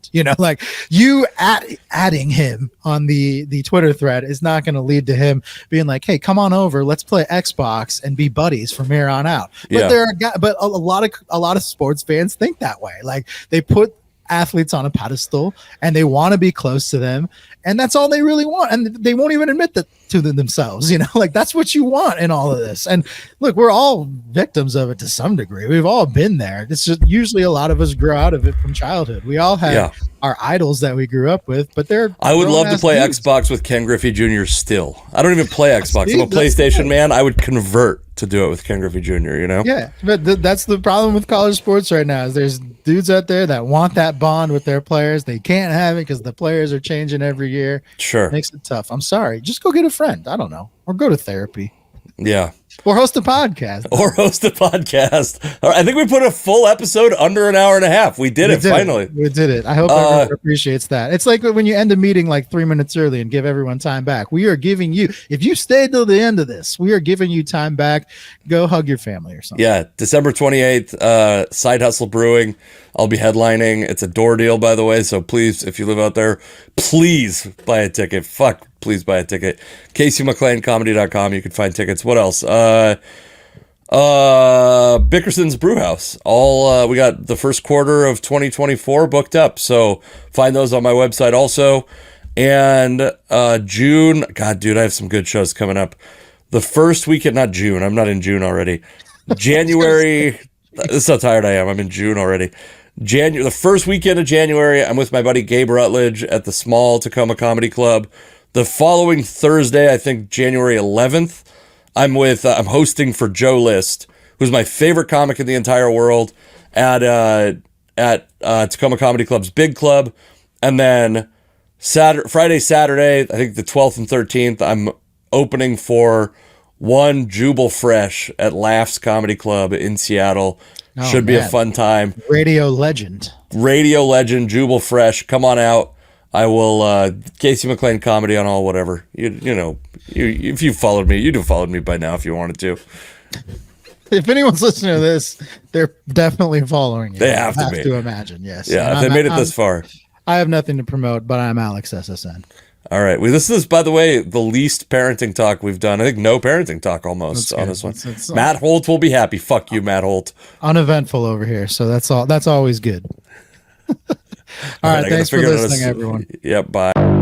Speaker 1: Adding him on the Twitter thread is not going to lead to him being like, hey, come on over, let's play Xbox and be buddies from here on out. But there are guys, but a lot of sports fans think that way. Like they put athletes on a pedestal and they want to be close to them, and that's all they really want, and they won't even admit that to themselves. That's what you want in all of this. And look, we're all victims of it to some degree. We've all been there. It's just usually a lot of us grow out of it from childhood. We all have our idols that we grew up with, but
Speaker 2: I would love to play Xbox with Ken Griffey Jr. still. I don't even play Xbox. I'm a PlayStation man. I would convert to do it with Ken Griffey Jr.,
Speaker 1: Yeah, but that's the problem with college sports right now is there's dudes out there that want that bond with their players. They can't have it because the players are changing every year.
Speaker 2: Sure.
Speaker 1: It makes it tough. I'm sorry. Just go get a friend. I don't know. Or go to therapy.
Speaker 2: Yeah.
Speaker 1: Or host a podcast.
Speaker 2: I think we put a full episode under an hour and a half. We did it finally.
Speaker 1: We did it. I hope everyone appreciates that. It's like when you end a meeting 3 minutes early and give everyone time back. We are giving you, if you stayed till the end of this, we are giving you time back. Go hug your family or something.
Speaker 2: Yeah. December 28th, Side Hustle Brewing. I'll be headlining. It's a door deal, by the way. So please, if you live out there, please buy a ticket. Please buy a ticket. CaseyMcLeanComedy.com. You can find tickets. What else? Bickerson's Brewhouse. We got the first quarter of 2024 booked up. So find those on my website also. And June, God, dude, I have some good shows coming up. The first weekend, not June. I'm not in June already. January. This is how tired I am. I'm in June already. The first weekend of January, I'm with my buddy Gabe Rutledge at the small Tacoma Comedy Club. The following Thursday, I think January 11th, I'm hosting for Joe List, who's my favorite comic in the entire world, at Tacoma Comedy Club's Big Club. And then Friday, Saturday, I think the 12th and 13th, I'm opening for one Jubal Fresh at Laughs Comedy Club in Seattle. Should be a fun time.
Speaker 1: Radio legend
Speaker 2: Jubal Fresh. Come on out. I will Casey McLean Comedy on all whatever. If you followed me, you'd have followed me by now if you wanted to.
Speaker 1: If anyone's listening to this, they're definitely following you.
Speaker 2: They have to be.
Speaker 1: To imagine, yes.
Speaker 2: Yeah, if they made it this far.
Speaker 1: I have nothing to promote, but I'm Alex SSN.
Speaker 2: All right. Well, this is, by the way, the least parenting talk we've done. I think no parenting talk almost on this one.
Speaker 1: It's
Speaker 2: Matt Holt will be happy. Fuck you, Matt Holt.
Speaker 1: uneventful over here, so that's all. That's always good. All right,
Speaker 2: I gotta
Speaker 1: thanks for
Speaker 2: figure it out
Speaker 1: listening, everyone.
Speaker 2: Yep. Bye.